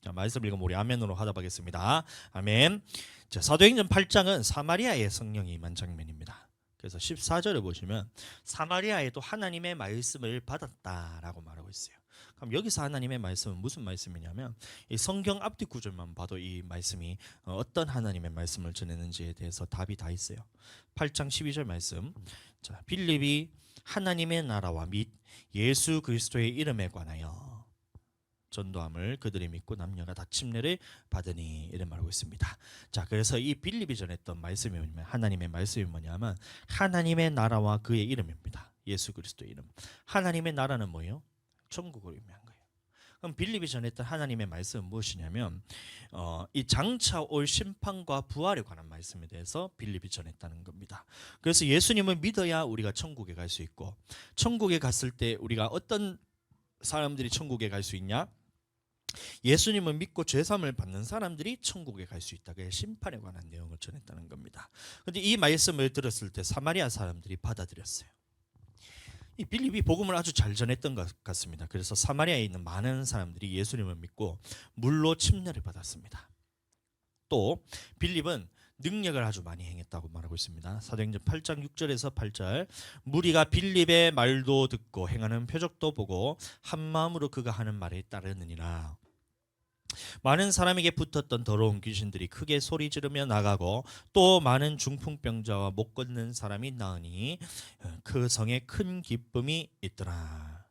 자, 말씀 읽으면 우리 아멘으로 하답하겠습니다. 아멘. 자, 사도행전 8장은 사마리아의 성령이 임한 장면입니다. 그래서 14절을 보시면 사마리아에도 하나님의 말씀을 받았다라고 말하고 있어요. 그럼 여기서 하나님의 말씀은 무슨 말씀이냐면 이 성경 앞뒤 구절만 봐도 이 말씀이 어떤 하나님의 말씀을 전했는지에 대해서 답이 다 있어요. 8장 12절 말씀. 자, 빌립이 하나님의 나라와 및 예수 그리스도의 이름에 관하여 전도함을 그들이 믿고 남녀가 다 침례를 받으니 이런 말하고 있습니다. 자, 그래서 이 빌립이 전했던 말씀이 뭐냐면 하나님의 말씀이 뭐냐면 하나님의 나라와 그의 이름입니다. 예수 그리스도의 이름. 하나님의 나라는 뭐예요? 천국을 의미한 거예요. 그럼 빌립이 전했던 하나님의 말씀은 무엇이냐면 이 장차 올 심판과 부활에 관한 말씀에 대해서 빌립이 전했다는 겁니다. 그래서 예수님을 믿어야 우리가 천국에 갈 수 있고, 천국에 갔을 때 우리가 어떤 사람들이 천국에 갈 수 있냐? 예수님을 믿고 죄사함을 받는 사람들이 천국에 갈 수 있다. 그게 심판에 관한 내용을 전했다는 겁니다. 그런데 이 말씀을 들었을 때 사마리아 사람들이 받아들였어요. 이 빌립이 복음을 아주 잘 전했던 것 같습니다. 그래서 사마리아에 있는 많은 사람들이 예수님을 믿고 물로 침례를 받았습니다. 또 빌립은 능력을 아주 많이 행했다고 말하고 있습니다. 사도행전 8장 6절에서 8절. 무리가 빌립의 말도 듣고 행하는 표적도 보고 한 마음으로 그가 하는 말에 따르느니라. 많은 사람에게 붙었던 더러운 귀신들이 크게 소리 지르며 나가고 또 많은 중풍병자와 못 걷는 사람이 나으니 그 성에 큰 기쁨이 있더라.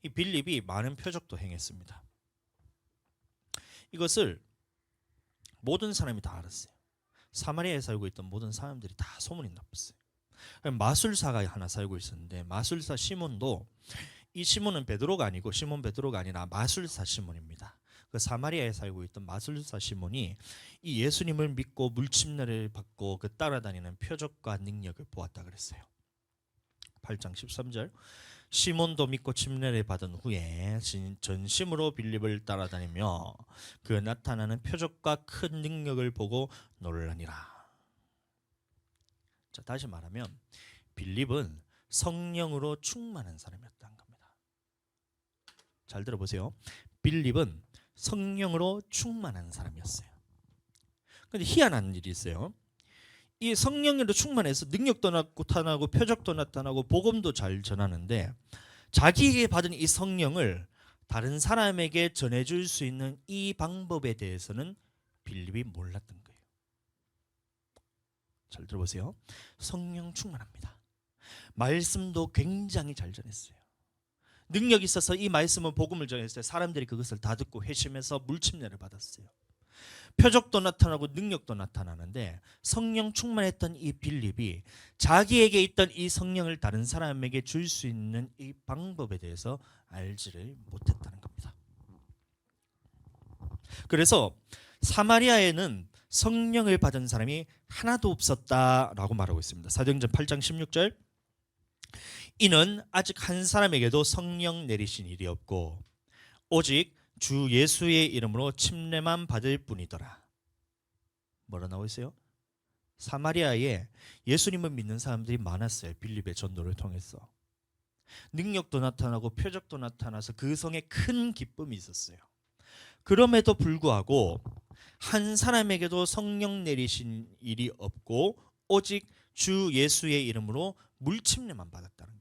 이 빌립이 많은 표적도 행했습니다. 이것을 모든 사람이 다 알았어요. 사마리아에 살고 있던 모든 사람들이 다 소문이 났었어요. 마술사가 하나 살고 있었는데 마술사 시몬도, 이 시몬은 베드로가 아니고 시몬 베드로가 아니라 마술사 시몬입니다. 그 사마리아에 살고 있던 마술사 시몬이 이 예수님을 믿고 물침례를 받고 그 따라다니는 표적과 능력을 보았다 그랬어요. 8장 13절. 시몬도 믿고 침례를 받은 후에 전심으로 빌립을 따라다니며 그 나타나는 표적과 큰 능력을 보고 놀라니라. 자, 다시 말하면 빌립은 성령으로 충만한 사람이었다는 겁니다. 잘 들어보세요. 빌립은 성령으로 충만한 사람이었어요. 그런데 희한한 일이 있어요. 이 성령으로 충만해서 능력도 나타나고 표적도 나타나고 복음도 잘 전하는데 자기에게 받은 이 성령을 다른 사람에게 전해줄 수 있는 이 방법에 대해서는 빌립이 몰랐던 거예요. 잘 들어보세요. 성령 충만합니다. 말씀도 굉장히 잘 전했어요. 능력이 있어서 이 말씀은 복음을 전했어요. 사람들이 그것을 다 듣고 회심해서 물침례를 받았어요. 표적도 나타나고 능력도 나타나는데 성령 충만했던 이 빌립이 자기에게 있던 이 성령을 다른 사람에게 줄 수 있는 이 방법에 대해서 알지를 못했다는 겁니다. 그래서 사마리아에는 성령을 받은 사람이 하나도 없었다라고 말하고 있습니다. 사도행전 8장 16절. 이는 아직 한 사람에게도 성령 내리신 일이 없고 오직 주 예수의 이름으로 침례만 받을 뿐이더라. 뭐라 나와 있어요? 사마리아에 예수님을 믿는 사람들이 많았어요. 빌립의 전도를 통해서. 능력도 나타나고 표적도 나타나서 그 성에 큰 기쁨이 있었어요. 그럼에도 불구하고 한 사람에게도 성령 내리신 일이 없고 오직 주 예수의 이름으로 물침례만 받았다는 거예요.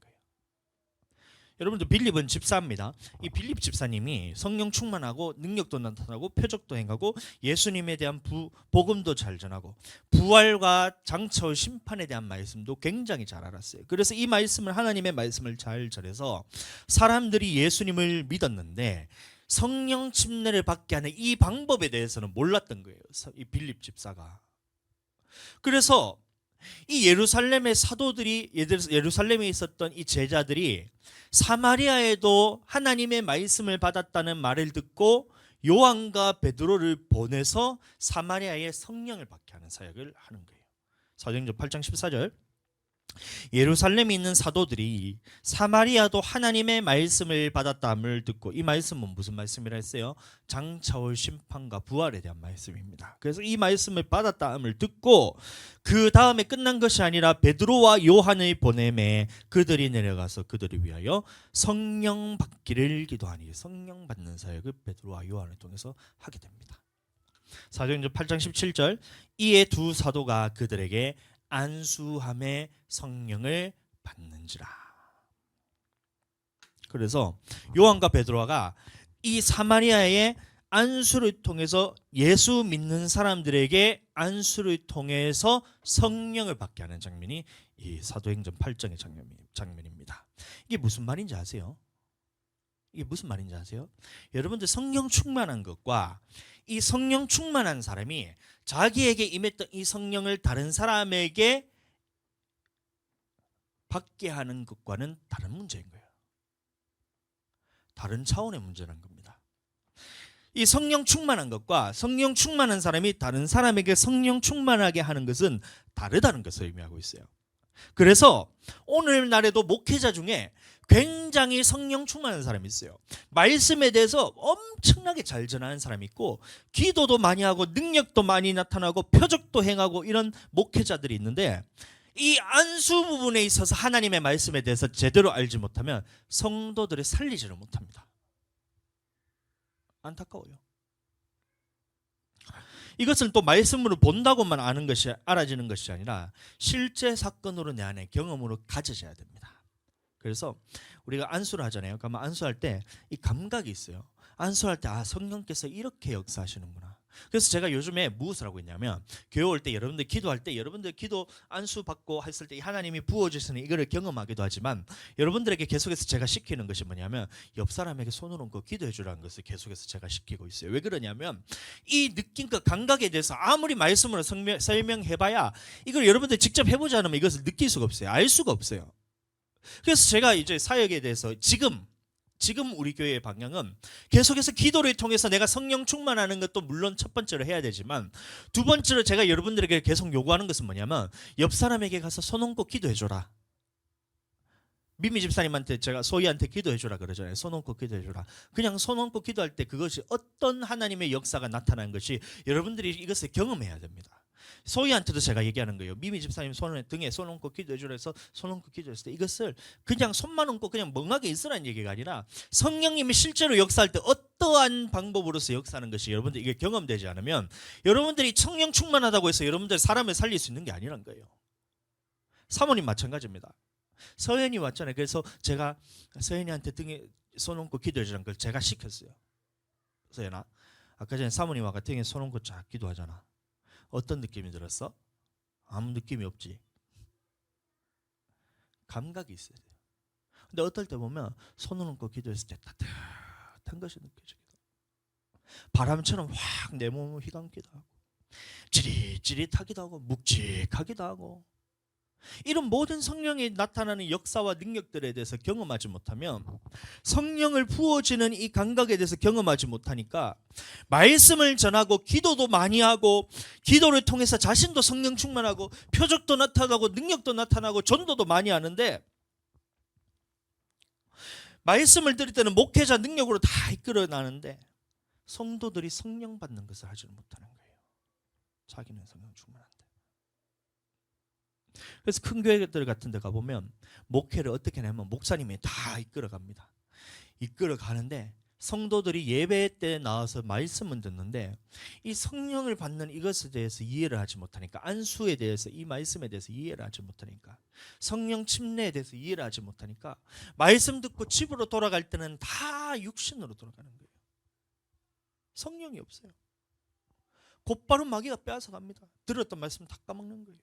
여러분들 빌립은 집사입니다. 이 빌립 집사님이 성령 충만하고 능력도 나타나고 표적도 행하고 예수님에 대한 복음도 잘 전하고 부활과 장차 심판에 대한 말씀도 굉장히 잘 알았어요. 그래서 이 말씀을 하나님의 말씀을 잘 전해서 사람들이 예수님을 믿었는데 성령 침례를 받게 하는 이 방법에 대해서는 몰랐던 거예요. 이 빌립 집사가. 그래서 이 예루살렘의 사도들이 예루살렘에 있었던 이 제자들이 사마리아에도 하나님의 말씀을 받았다는 말을 듣고 요한과 베드로를 보내서 사마리아에 성령을 받게 하는 사역을 하는 거예요. 사도행전 8장 14절. 예루살렘에 있는 사도들이 사마리아도 하나님의 말씀을 받았다함을 듣고, 이 말씀은 무슨 말씀이라 했어요? 장차올 심판과 부활에 대한 말씀입니다. 그래서 이 말씀을 받았다함을 듣고 그 다음에 끝난 것이 아니라 베드로와 요한을 보내매 그들이 내려가서 그들을 위하여 성령 받기를 기도하니, 성령 받는 사역을 베드로와 요한을 통해서 하게 됩니다. 사도행전 8장 17절. 이에 두 사도가 그들에게 안수함에 성령을 받는지라. 그래서 요한과 베드로가 이 사마리아의 안수를 통해서 예수 믿는 사람들에게 안수를 통해서 성령을 받게 하는 장면이 이 사도행전 8장의 장면입니다. 이게 무슨 말인지 아세요? 이게 무슨 말인지 아세요? 여러분들, 성령 충만한 것과 이 성령 충만한 사람이 자기에게 임했던 이 성령을 다른 사람에게 받게 하는 것과는 다른 문제인 거예요. 다른 차원의 문제라는 겁니다. 이 성령 충만한 것과 성령 충만한 사람이 다른 사람에게 성령 충만하게 하는 것은 다르다는 것을 의미하고 있어요. 그래서 오늘날에도 목회자 중에 굉장히 성령 충만한 사람이 있어요. 말씀에 대해서 엄청나게 잘 전하는 사람이 있고, 기도도 많이 하고 능력도 많이 나타나고 표적도 행하고 이런 목회자들이 있는데, 이 안수 부분에 있어서 하나님의 말씀에 대해서 제대로 알지 못하면 성도들을 살리지를 못합니다. 안타까워요. 이것을 또 말씀으로 본다고만 아는 것이, 알아지는 것이 아니라 실제 사건으로 내 안에 경험으로 가져져야 됩니다. 그래서 우리가 안수를 하잖아요. 그러면 안수할 때 이 감각이 있어요. 안수할 때 성령께서 이렇게 역사하시는구나. 그래서 제가 요즘에 무엇을 하고 있냐면, 교회 올 때 여러분들 기도할 때 여러분들 기도 안수 받고 했을 때 하나님이 부어주시는 이거를 경험하기도 하지만, 여러분들에게 계속해서 제가 시키는 것이 뭐냐면 옆 사람에게 손을 얹고 기도해 주라는 것을 계속해서 제가 시키고 있어요. 왜 그러냐면 이 느낌과 감각에 대해서 아무리 말씀으로 설명해봐야 이걸 여러분들 직접 해보지 않으면 이것을 느낄 수가 없어요. 알 수가 없어요. 그래서 제가 이제 사역에 대해서 지금 우리 교회의 방향은 계속해서 기도를 통해서 내가 성령 충만하는 것도 물론 첫 번째로 해야 되지만, 두 번째로 제가 여러분들에게 계속 요구하는 것은 뭐냐면 옆 사람에게 가서 손 얹고 기도해 줘라. 미미 집사님한테 제가 소희한테 기도해 주라 그러잖아요. 손 얹고 기도해 주라. 그냥 손 얹고 기도할 때 그것이 어떤 하나님의 역사가 나타나는 것이 여러분들이 이것을 경험해야 됩니다. 소희한테도 제가 얘기하는 거예요. 미미 집사님 등에 손 얹고 기도해 주라 해서 손 얹고 기도했을 때 이것을 그냥 손만 얹고 그냥 멍하게 있으라는 얘기가 아니라 성령님이 실제로 역사할 때 어떠한 방법으로서 역사하는 것이 여러분들 이게 경험되지 않으면 여러분들이 성령 충만하다고 해서 여러분들 사람을 살릴 수 있는 게 아니란 거예요. 사모님 마찬가지입니다. 서연이 왔잖아요. 그래서 제가 서연이한테 등에 손 얹고 기도해 주라는 걸 제가 시켰어요. 서연아, 아까 전에 사모님 와가 등에 손 얹고 쫙 기도하잖아. 어떤 느낌이 들었어? 아무 느낌이 없지. 감각이 있어야 돼요. 근데 어떨 때 보면 손을 얹고 기도했을 때 따뜻한 것이 느껴지기도 하고, 바람처럼 확 내 몸을 휘감기도 하고, 찌릿찌릿하기도 하고, 묵직하기도 하고, 이런 모든 성령이 나타나는 역사와 능력들에 대해서 경험하지 못하면, 성령을 부어지는 이 감각에 대해서 경험하지 못하니까 말씀을 전하고 기도도 많이 하고 기도를 통해서 자신도 성령 충만하고 표적도 나타나고 능력도 나타나고 전도도 많이 하는데, 말씀을 드릴 때는 목회자 능력으로 다 이끌어 나는데 성도들이 성령 받는 것을 하지 못하는 거예요. 자기는 성령 충만한데. 그래서 큰 교회들 같은 데 가보면 목회를 어떻게 하냐면 목사님이 다 이끌어갑니다. 이끌어가는데 성도들이 예배 때 나와서 말씀은 듣는데 이 성령을 받는 이것에 대해서 이해를 하지 못하니까, 안수에 대해서 이 말씀에 대해서 이해를 하지 못하니까, 성령 침례에 대해서 이해를 하지 못하니까 말씀 듣고 집으로 돌아갈 때는 다 육신으로 돌아가는 거예요. 성령이 없어요. 곧바로 마귀가 빼앗아 갑니다. 들었던 말씀 다 까먹는 거예요.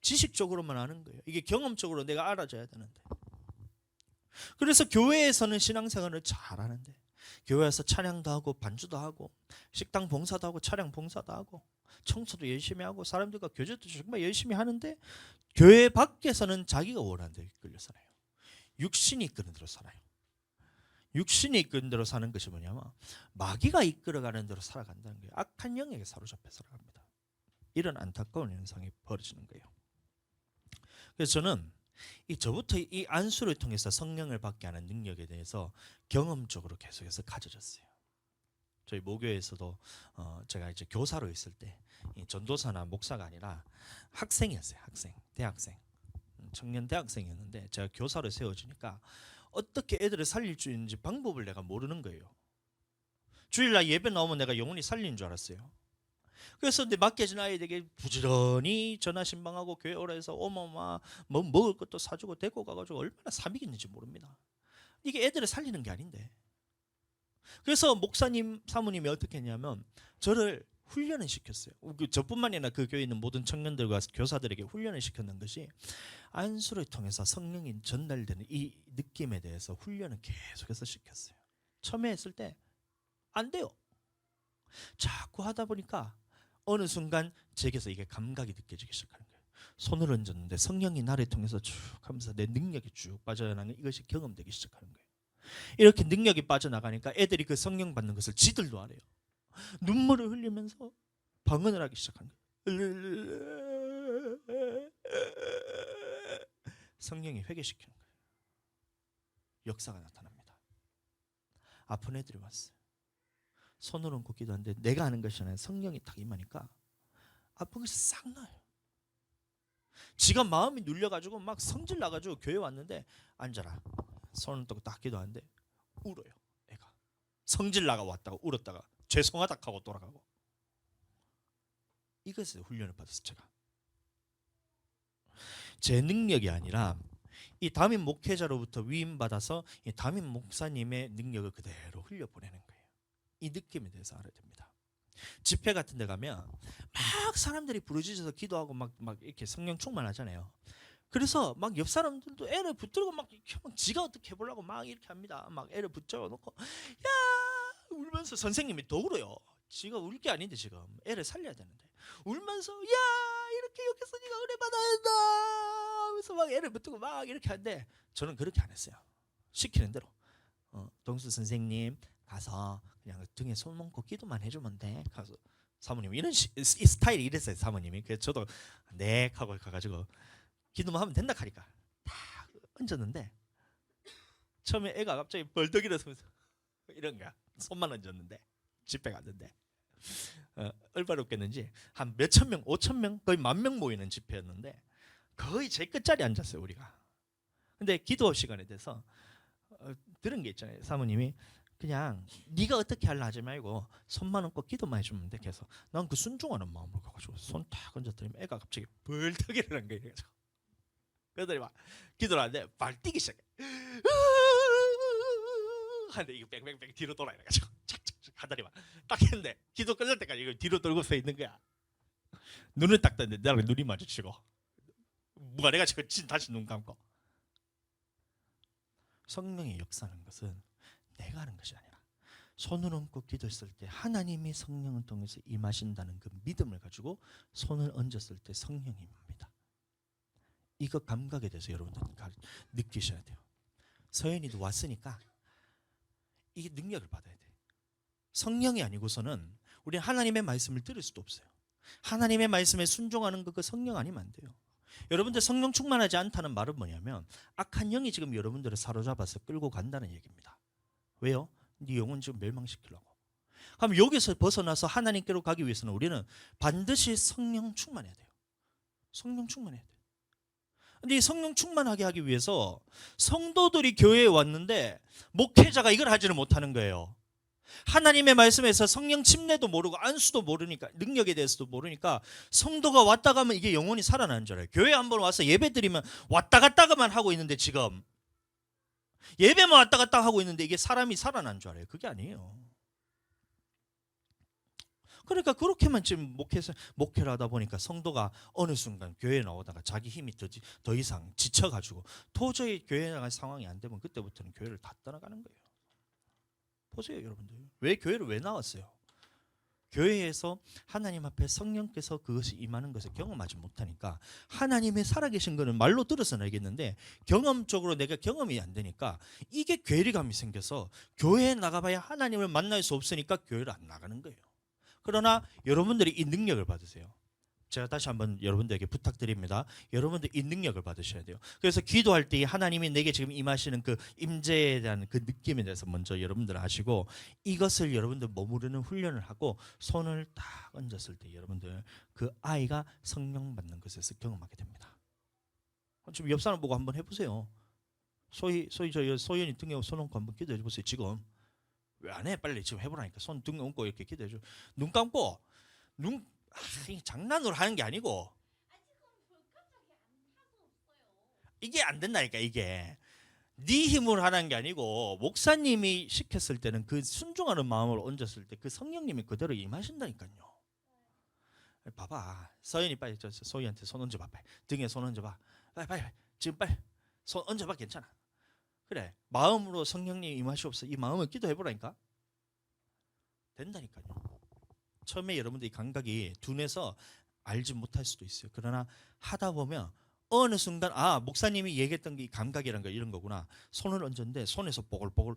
지식적으로만 아는 거예요. 이게 경험적으로 내가 알아줘야 되는데. 그래서 교회에서는 신앙생활을 잘하는데, 교회에서 찬양도 하고 반주도 하고 식당 봉사도 하고 차량 봉사도 하고 청소도 열심히 하고 사람들과 교제도 정말 열심히 하는데, 교회 밖에서는 자기가 원하는 대로 이끌려 살아요. 육신이 이끄는 대로 살아요. 육신이 이끄는 대로 사는 것이 뭐냐면 마귀가 이끌어가는 대로 살아간다는 거예요. 악한 영에게 사로잡혀 살아갑니다. 이런 안타까운 현상이 벌어지는 거예요. 그래서 저는 저부터 이 안수를 통해서 성령을 받게 하는 능력에 대해서 경험적으로 계속해서 가져졌어요. 저희 모교에서도 제가 이제 교사로 있을 때 전도사나 목사가 아니라 학생이었어요. 대학생, 청년 대학생이었는데 제가 교사로 세워지니까 어떻게 애들을 살릴 수 있는지 방법을 내가 모르는 거예요. 주일날 예배 나오면 내가 영혼이 살리는 줄 알았어요. 그래서 내 맡겨진 아이에게 부지런히 전화 신방하고 교회 오라 해서 어머마 뭐 먹을 것도 사주고 데리고 가가지고 얼마나 사미겠는지 모릅니다. 이게 애들을 살리는 게 아닌데. 그래서 목사님 사모님이 어떻게 했냐면 저를 훈련을 시켰어요. 저뿐만 아니라 그 교회에 있는 모든 청년들과 교사들에게 훈련을 시켰는 것이 안수를 통해서 성령이 전달되는 이 느낌에 대해서 훈련을 계속해서 시켰어요. 처음에 했을 때 안 돼요. 자꾸 하다 보니까 어느 순간 제게서 이게 감각이 느껴지기 시작하는 거예요. 손을 얹었는데 성령이 나를 통해서 쭉 하면서 내 능력이 쭉 빠져나가는 이것이 경험되기 시작하는 거예요. 이렇게 능력이 빠져나가니까 애들이 그 성령 받는 것을 지들도 알아요. 눈물을 흘리면서 방언을 하기 시작한 거예요. 성령이 회개시키는 거예요. 역사가 나타납니다. 아픈 애들이 왔어요. 손을 얹고 기도하는데 내가 하는 것이 아니라 성령이 딱 임하니까 아픈 것이 싹 나요. 지가 마음이 눌려가지고 막 성질 나가지고 교회 왔는데 앉아라. 손을 떠고 딱 기도하는데 울어요. 애가 성질 나가 왔다가 울었다가 죄송하다 하고 돌아가고. 이것을 훈련을 받았어요. 제가 제 능력이 아니라 이 담임 목회자로부터 위임받아서 이 담임 목사님의 능력을 그대로 흘려보내는 거예요. 이 느낌에 대해서 알아야 됩니다. 집회 같은 데 가면 막 사람들이 부르짖어서 기도하고 막 이렇게 성령 충만하잖아요. 그래서 막 옆 사람들도 애를 붙들고 막 지가 어떻게 해보려고 막 이렇게 합니다. 막 애를 붙잡아 놓고 야 울면서 선생님이 더 울어요. 지가 울 게 아닌데 지금 애를 살려야 되는데 울면서 야 이렇게 여기서 네가 은혜 받아야 한다 하면서 막 애를 붙들고 막 이렇게 하는데 저는 그렇게 안 했어요. 시키는 대로 동수 선생님 가서 그냥 등에 손 얹고 기도만 해주면 돼. 가서 사모님 이런 이 스타일이 이랬어요. 사모님이. 그래서 저도 네 하고 가가지고 기도만 하면 된다 하니까 딱 얹었는데 처음에 애가 갑자기 벌떡 일어서면서 이런 거야. 손만 얹었는데 집회 갔는데 얼마나 웃겼는지 한 몇천 명, 5천 명, 거의 10,000명 모이는 집회였는데 거의 제 끝자리 앉았어요 우리가. 근데 기도 시간에 대해서 들은 게 있잖아요. 사모님이 그냥 네가 어떻게 할라 하지 말고 손만 얹고 기도만 해주면 돼. 그래서 난 그 순종하는 마음으로 가가지고 손 탁 얹었더니 애가 갑자기 벌떡 일어난 거예요. 그러더니 막 기도를 하는데 발 뛰기 시작해. 하는데 이거 뺑뺑뺑 뒤로 돌아 이래가지고 착착착 하더니 막 딱 했는데 기도 끝날 때까지 이거 뒤로 돌고 서 있는 거야. 눈을 딱 떴는데 나랑 눈이 마주치고 뭐가 내가 지금 다시 눈 감고. 성령의 역사하는 것은 내가 하는 것이 아니라 손을 얹고 기도했을 때 하나님이 성령을 통해서 임하신다는 그 믿음을 가지고 손을 얹었을 때 성령이 임합니다. 이거 감각에 대해서 여러분들 느끼셔야 돼요. 서연이도 왔으니까 이게 능력을 받아야 돼. 성령이 아니고서는 우리 하나님의 말씀을 들을 수도 없어요. 하나님의 말씀에 순종하는 그 성령 아니면 안 돼요. 여러분들 성령 충만하지 않다는 말은 뭐냐면 악한 영이 지금 여러분들을 사로잡아서 끌고 간다는 얘기입니다. 왜요? 네 영혼 지금 멸망시키려고. 그럼 여기서 벗어나서 하나님께로 가기 위해서는 우리는 반드시 성령 충만해야 돼요. 성령 충만해야 돼요. 근데 이 성령 충만하게 하기 위해서 성도들이 교회에 왔는데 목회자가 이걸 하지는 못하는 거예요. 하나님의 말씀에서 성령 침례도 모르고 안수도 모르니까 능력에 대해서도 모르니까 성도가 왔다 가면 이게 영혼이 살아나는 줄 알아요. 교회 한번 와서 예배 드리면 왔다 갔다가만 하고 있는데 지금 예배만 왔다 갔다 하고 있는데 이게 사람이 살아난 줄 알아요. 그게 아니에요. 그러니까 그렇게만 지금 목회를 하다 보니까 성도가 어느 순간 교회에 나오다가 자기 힘이 더 이상 지쳐가지고 도저히 교회에 나갈 상황이 안 되면 그때부터는 교회를 다 떠나가는 거예요. 보세요 여러분들. 왜 교회를 왜 나왔어요? 교회에서 하나님 앞에 성령께서 그것이 임하는 것을 경험하지 못하니까 하나님의 살아계신 것은 말로 들어서는 알겠는데 경험적으로 내가 경험이 안 되니까 이게 괴리감이 생겨서 교회에 나가봐야 하나님을 만날 수 없으니까 교회를 안 나가는 거예요. 그러나 여러분들이 이 능력을 받으세요. 제가 다시 한번 여러분들에게 부탁드립니다. 여러분들 이 능력을 받으셔야 돼요. 그래서 기도할 때 하나님이 내게 지금 임하시는 그 임재에 대한 그 느낌에 대해서 먼저 여러분들 아시고 이것을 여러분들 머무르는 훈련을 하고 손을 딱 얹었을 때 여러분들 그 아이가 성령 받는 것에서 경험하게 됩니다. 지금 옆 사람 보고 한번 해보세요. 소희 저 소연이 등에 손 얹고 한번 기도해 보세요. 지금 왜 안 해? 빨리 지금 해보라니까. 손 등에 얹고 이렇게 기도해 줘. 눈 감고 장난으로 하는 게 아니고 이게 안 된다니까. 이게 네 힘으로 하는 게 아니고 목사님이 시켰을 때는 그 순종하는 마음으로 얹었을 때 그 성령님이 그대로 임하신다니까요. 봐봐, 서연이 빨리 저 소희한테 손 얹어봐. 빨리. 등에 손 얹어봐. 빨리 지금 빨리 손 얹어봐. 괜찮아. 그래, 마음으로 성령님 임하시옵소서. 이 마음을 기도해보라니까. 된다니까요. 처음에 여러분들이 감각이 둔해서 알지 못할 수도 있어요. 그러나 하다 보면 어느 순간 목사님이 얘기했던 게 감각이란 거 이런 거구나. 손을 얹었는데 손에서 보글보글,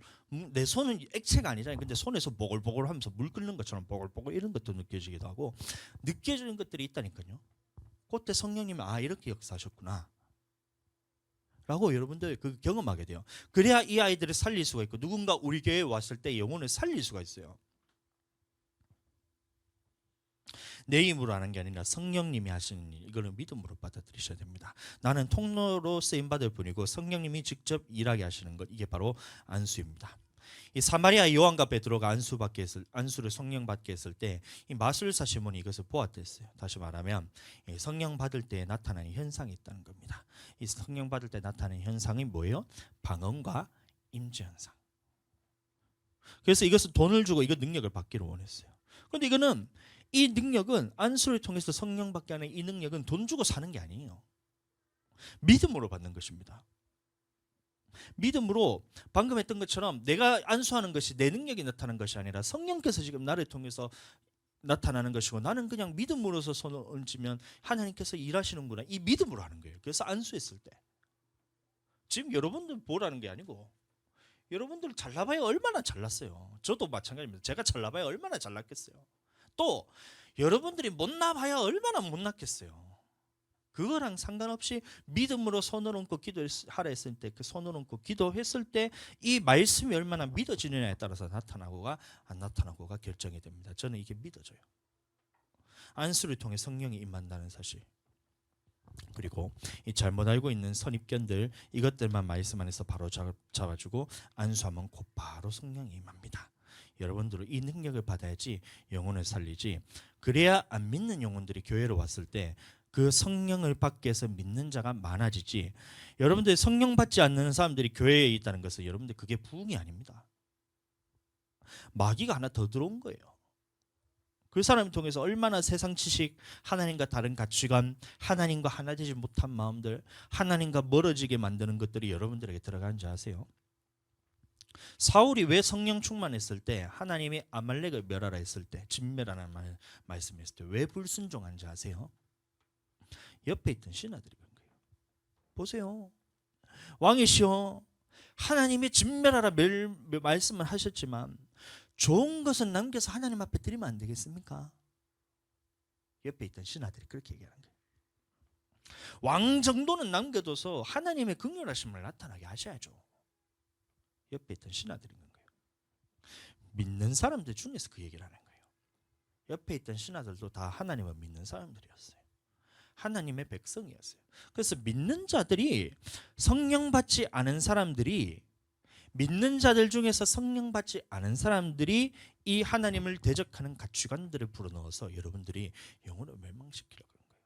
내 손은 액체가 아니잖아요. 근데 손에서 보글보글 하면서 물 끓는 것처럼 보글보글 이런 것도 느껴지기도 하고 느껴지는 것들이 있다니까요. 그때 성령님이 이렇게 역사하셨구나 라고 여러분들 그 경험하게 돼요. 그래야 이 아이들을 살릴 수가 있고 누군가 우리 교회에 왔을 때 영혼을 살릴 수가 있어요. 내 힘으로 하는 게 아니라 성령님이 하시는 일, 이거를 믿음으로 받아들이셔야 됩니다. 나는 통로로 쓰임받을 뿐이고 성령님이 직접 일하게 하시는 것, 이게 바로 안수입니다. 이 사마리아 요한가 베드로가 안수를 성령 받게 했을 때 이 마술사 시몬이 이것을 보았댔어요. 다시 말하면 성령 받을 때 나타나는 현상이 있다는 겁니다. 이 성령 받을 때 나타나는 현상이 뭐예요? 방언과 임재 현상. 그래서 이것은 돈을 주고 이거 능력을 받기를 원했어요. 그런데 이거는 이 능력은 안수를 통해서 성령 받게 하는 이 능력은 돈 주고 사는 게 아니에요. 믿음으로 받는 것입니다. 믿음으로 방금 했던 것처럼 내가 안수하는 것이 내 능력이 나타나는 것이 아니라 성령께서 지금 나를 통해서 나타나는 것이고 나는 그냥 믿음으로서 손을 얹으면 하나님께서 일하시는구나, 이 믿음으로 하는 거예요. 그래서 안수했을 때 지금 여러분들 보라는 게 아니고 여러분들 잘나봐야 얼마나 잘났어요. 저도 마찬가지입니다. 제가 잘나봐야 얼마나 잘났겠어요. 또 여러분들이 못나봐야 얼마나 못났겠어요. 그거랑 상관없이 믿음으로 손을 얹고 기도하라 했을 때 그 손을 얹고 기도했을 때 이 말씀이 얼마나 믿어지느냐에 따라서 나타나고가 안 나타나고가 결정이 됩니다. 저는 이게 믿어져요. 안수를 통해 성령이 임한다는 사실, 그리고 이 잘못 알고 있는 선입견들, 이것들만 말씀 안에서 바로 잡아주고 안수하면 곧바로 성령이 임합니다. 여러분들은 이 능력을 받아야지 영혼을 살리지, 그래야 안 믿는 영혼들이 교회로 왔을 때 그 성령을 받기 위해서 믿는 자가 많아지지, 여러분들 성령 받지 않는 사람들이 교회에 있다는 것은 여러분들 그게 부흥이 아닙니다. 마귀가 하나 더 들어온 거예요. 그 사람을 통해서 얼마나 세상 지식, 하나님과 다른 가치관, 하나님과 하나 되지 못한 마음들, 하나님과 멀어지게 만드는 것들이 여러분들에게 들어가는지 아세요? 사울이 왜 성령 충만했을 때, 하나님이 아말렉을 멸하라 했을 때, 진멸하라는 말씀했을 때 왜 불순종한지 아세요? 옆에 있던 신하들이 그런 거예요. 보세요, 왕이시여, 하나님이 진멸하라 말씀을 하셨지만 좋은 것은 남겨서 하나님 앞에 드리면 안 되겠습니까? 옆에 있던 신하들이 그렇게 얘기하는 거예요. 왕 정도는 남겨둬서 하나님의 긍휼하심을 나타나게 하셔야죠. 옆에 있던 신하들이 있는 거예요. 믿는 사람들 중에서 그 얘기를 하는 거예요. 옆에 있던 신하들도 다 하나님을 믿는 사람들이었어요. 하나님의 백성이었어요. 그래서 믿는 자들이, 성령 받지 않은 사람들이, 믿는 자들 중에서 성령 받지 않은 사람들이 이 하나님을 대적하는 가치관들을 불어넣어서 여러분들이 영혼을 멸망시키려고 하는 거예요.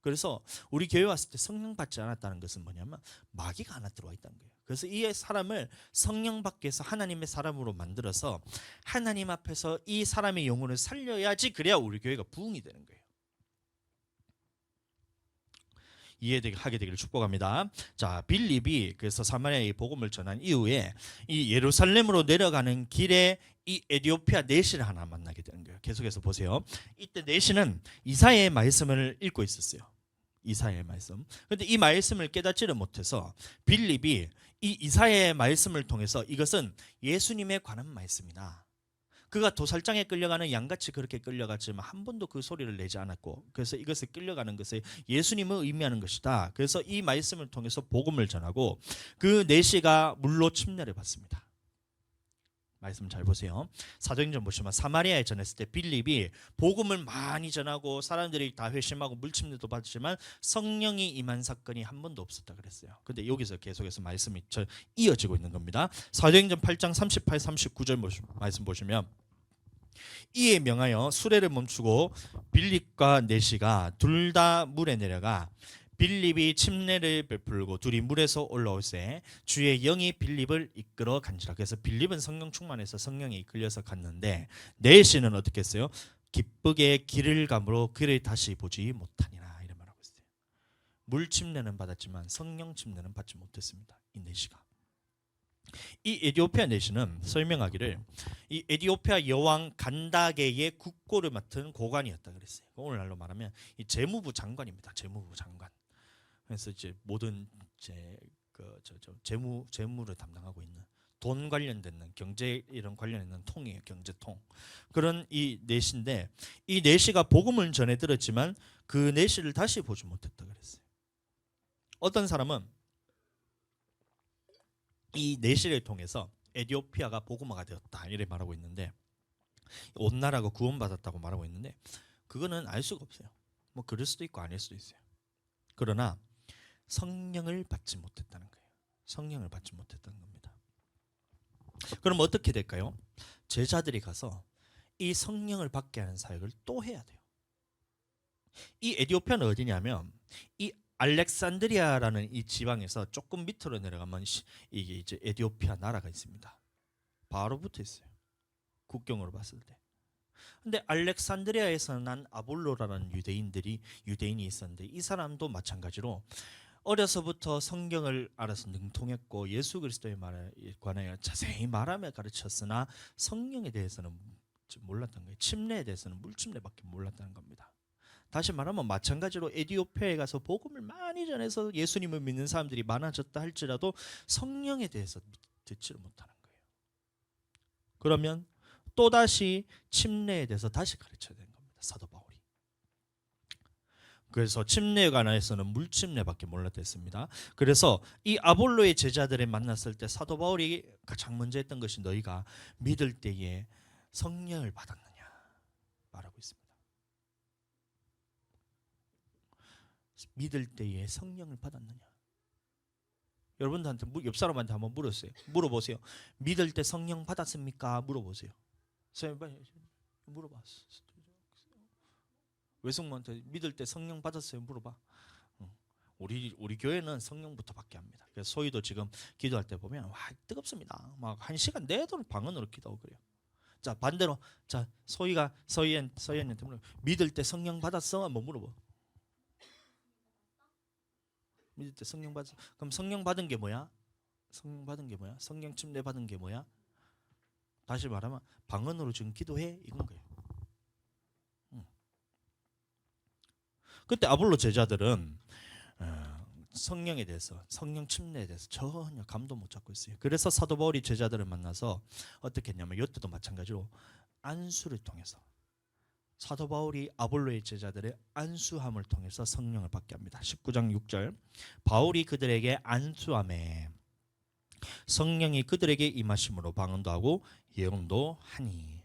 그래서 우리 교회 왔을 때 성령 받지 않았다는 것은 뭐냐면 마귀가 하나 들어와 있다는 거예요. 그래서 이 사람을 성령 받게 해서 하나님의 사람으로 만들어서 하나님 앞에서 이 사람의 영혼을 살려야지, 그래야 우리 교회가 부흥이 되는 거예요. 이해하게 되기를 축복합니다. 자, 빌립이 그래서 사마리아의 복음을 전한 이후에 이 예루살렘으로 내려가는 길에 이 에디오피아 내시를 하나 만나게 되는 거예요. 계속해서 보세요. 이때 내시는 이사야의 말씀을 읽고 있었어요. 이사야의 말씀. 그런데 이 말씀을 깨닫지를 못해서 빌립이 이 이사야의 말씀을 통해서 이것은 예수님에 관한 말씀이다. 그가 도살장에 끌려가는 양같이 그렇게 끌려갔지만 한 번도 그 소리를 내지 않았고, 그래서 이것을 끌려가는 것을 예수님을 의미하는 것이다. 그래서 이 말씀을 통해서 복음을 전하고 그 내시가 물로 침례를 받습니다. 말씀 잘 보세요. 사도행전 보시면 사마리아에 전했을 때 빌립이 복음을 많이 전하고 사람들이 다 회심하고 물침례도 받지만 성령이 임한 사건이 한 번도 없었다 그랬어요. 근데 여기서 계속해서 말씀이 이어지고 있는 겁니다. 사도행전 8장 38, 39절 말씀 보시면 이에 명하여 수레를 멈추고 빌립과 내시가 둘 다 물에 내려가 빌립이 침례를 베풀고 둘이 물에서 올라올세 주의 영이 빌립을 이끌어 간지라. 그래서 빌립은 성령 충만해서 성령에 이끌려서 갔는데 내시는 어떻게 했어요? 기쁘게 길을 감으로 그를 다시 보지 못하니라 이런 말하고 있어요. 물 침례는 받았지만 성령 침례는 받지 못했습니다. 이 내시가. 이 에디오피아 내시는 설명하기를 이 에디오피아 여왕 간다게의 국고를 맡은 고관이었다 그랬어요. 오늘날로 말하면 이 재무부 장관입니다. 재무부 장관. 그래서 이제 모든 재무를 담당하고 있는 돈 관련된 경제 이런 관련된 통이에요. 경제통. 그런 이 내시인데 이 내시가 복음을 전해 들었지만 그 내시를 다시 보지 못했다 그랬어요. 어떤 사람은 이 내시를 통해서 에디오피아가 복음화가 되었다 이렇게 말하고 있는데 온 나라가 구원받았다고 말하고 있는데 그거는 알 수가 없어요. 뭐 그럴 수도 있고 아닐 수도 있어요. 그러나 성령을 받지 못했다는 거예요. 성령을 받지 못했다는 겁니다. 그럼 어떻게 될까요? 제자들이 가서 이 성령을 받게 하는 사역을 또 해야 돼요. 이 에디오피아는 어디냐면 이 알렉산드리아라는 이 지방에서 조금 밑으로 내려가면 이게 이제 에디오피아 나라가 있습니다. 바로 붙어 있어요. 국경으로 봤을 때. 근데 알렉산드리아에서 난 아볼로라는 유대인이 있었는데 이 사람도 마찬가지로 어려서부터 성경을 알아서 능통했고 예수 그리스도의 말에 관하여 자세히 말하며 가르쳤으나 성령에 대해서는 몰랐던 거예요. 침례에 대해서는 물침례밖에 몰랐다는 겁니다. 다시 말하면 마찬가지로 에디오피아에 가서 복음을 많이 전해서 예수님을 믿는 사람들이 많아졌다 할지라도 성령에 대해서 듣지를 못하는 거예요. 그러면 또다시 침례에 대해서 다시 가르쳐야 되는 겁니다. 사도 바울이. 그래서 침례에 관해서는 물침례밖에 몰랐댔습니다. 그래서 이 아볼로의 제자들을 만났을 때 사도 바울이 가장 먼저 했던 것이 너희가 믿을 때에 성령을 받았느냐 말하고 있습니다. 믿을 때에 성령을 받았느냐. 여러분들한테 옆 사람한테 한번 물어보세요. 믿을 때 성령 받았습니까? 물어보세요. 물어봐. 외숙모한테 믿을 때 성령 받았어요? 물어봐. 우리 교회는 성령부터 받게 합니다. 그래서 소희도 지금 기도할 때 보면 와 뜨겁습니다. 막 1시간 내도록 방언으로 기도하고 그래요. 자 반대로 자 서희한테 물어 믿을 때 성령 받았어? 한번 물어봐. 믿을 때 성령 받았어? 그럼 성령 받은 게 뭐야? 성령 받은 게 뭐야? 성령 침례 받은 게 뭐야? 다시 말하면 방언으로 지금 기도해 이건 거예요. 그때 아볼로 제자들은 성령에 대해서 성령 침례에 대해서 전혀 감도 못 잡고 있어요. 그래서 사도 바울이 제자들을 만나서 어떻게 했냐면 이때도 마찬가지로 안수를 통해서 사도 바울이 아볼로의 제자들의 안수함을 통해서 성령을 받게 합니다. 19장 6절 바울이 그들에게 안수함에 성령이 그들에게 임하심으로 방언도 하고 예언도 하니.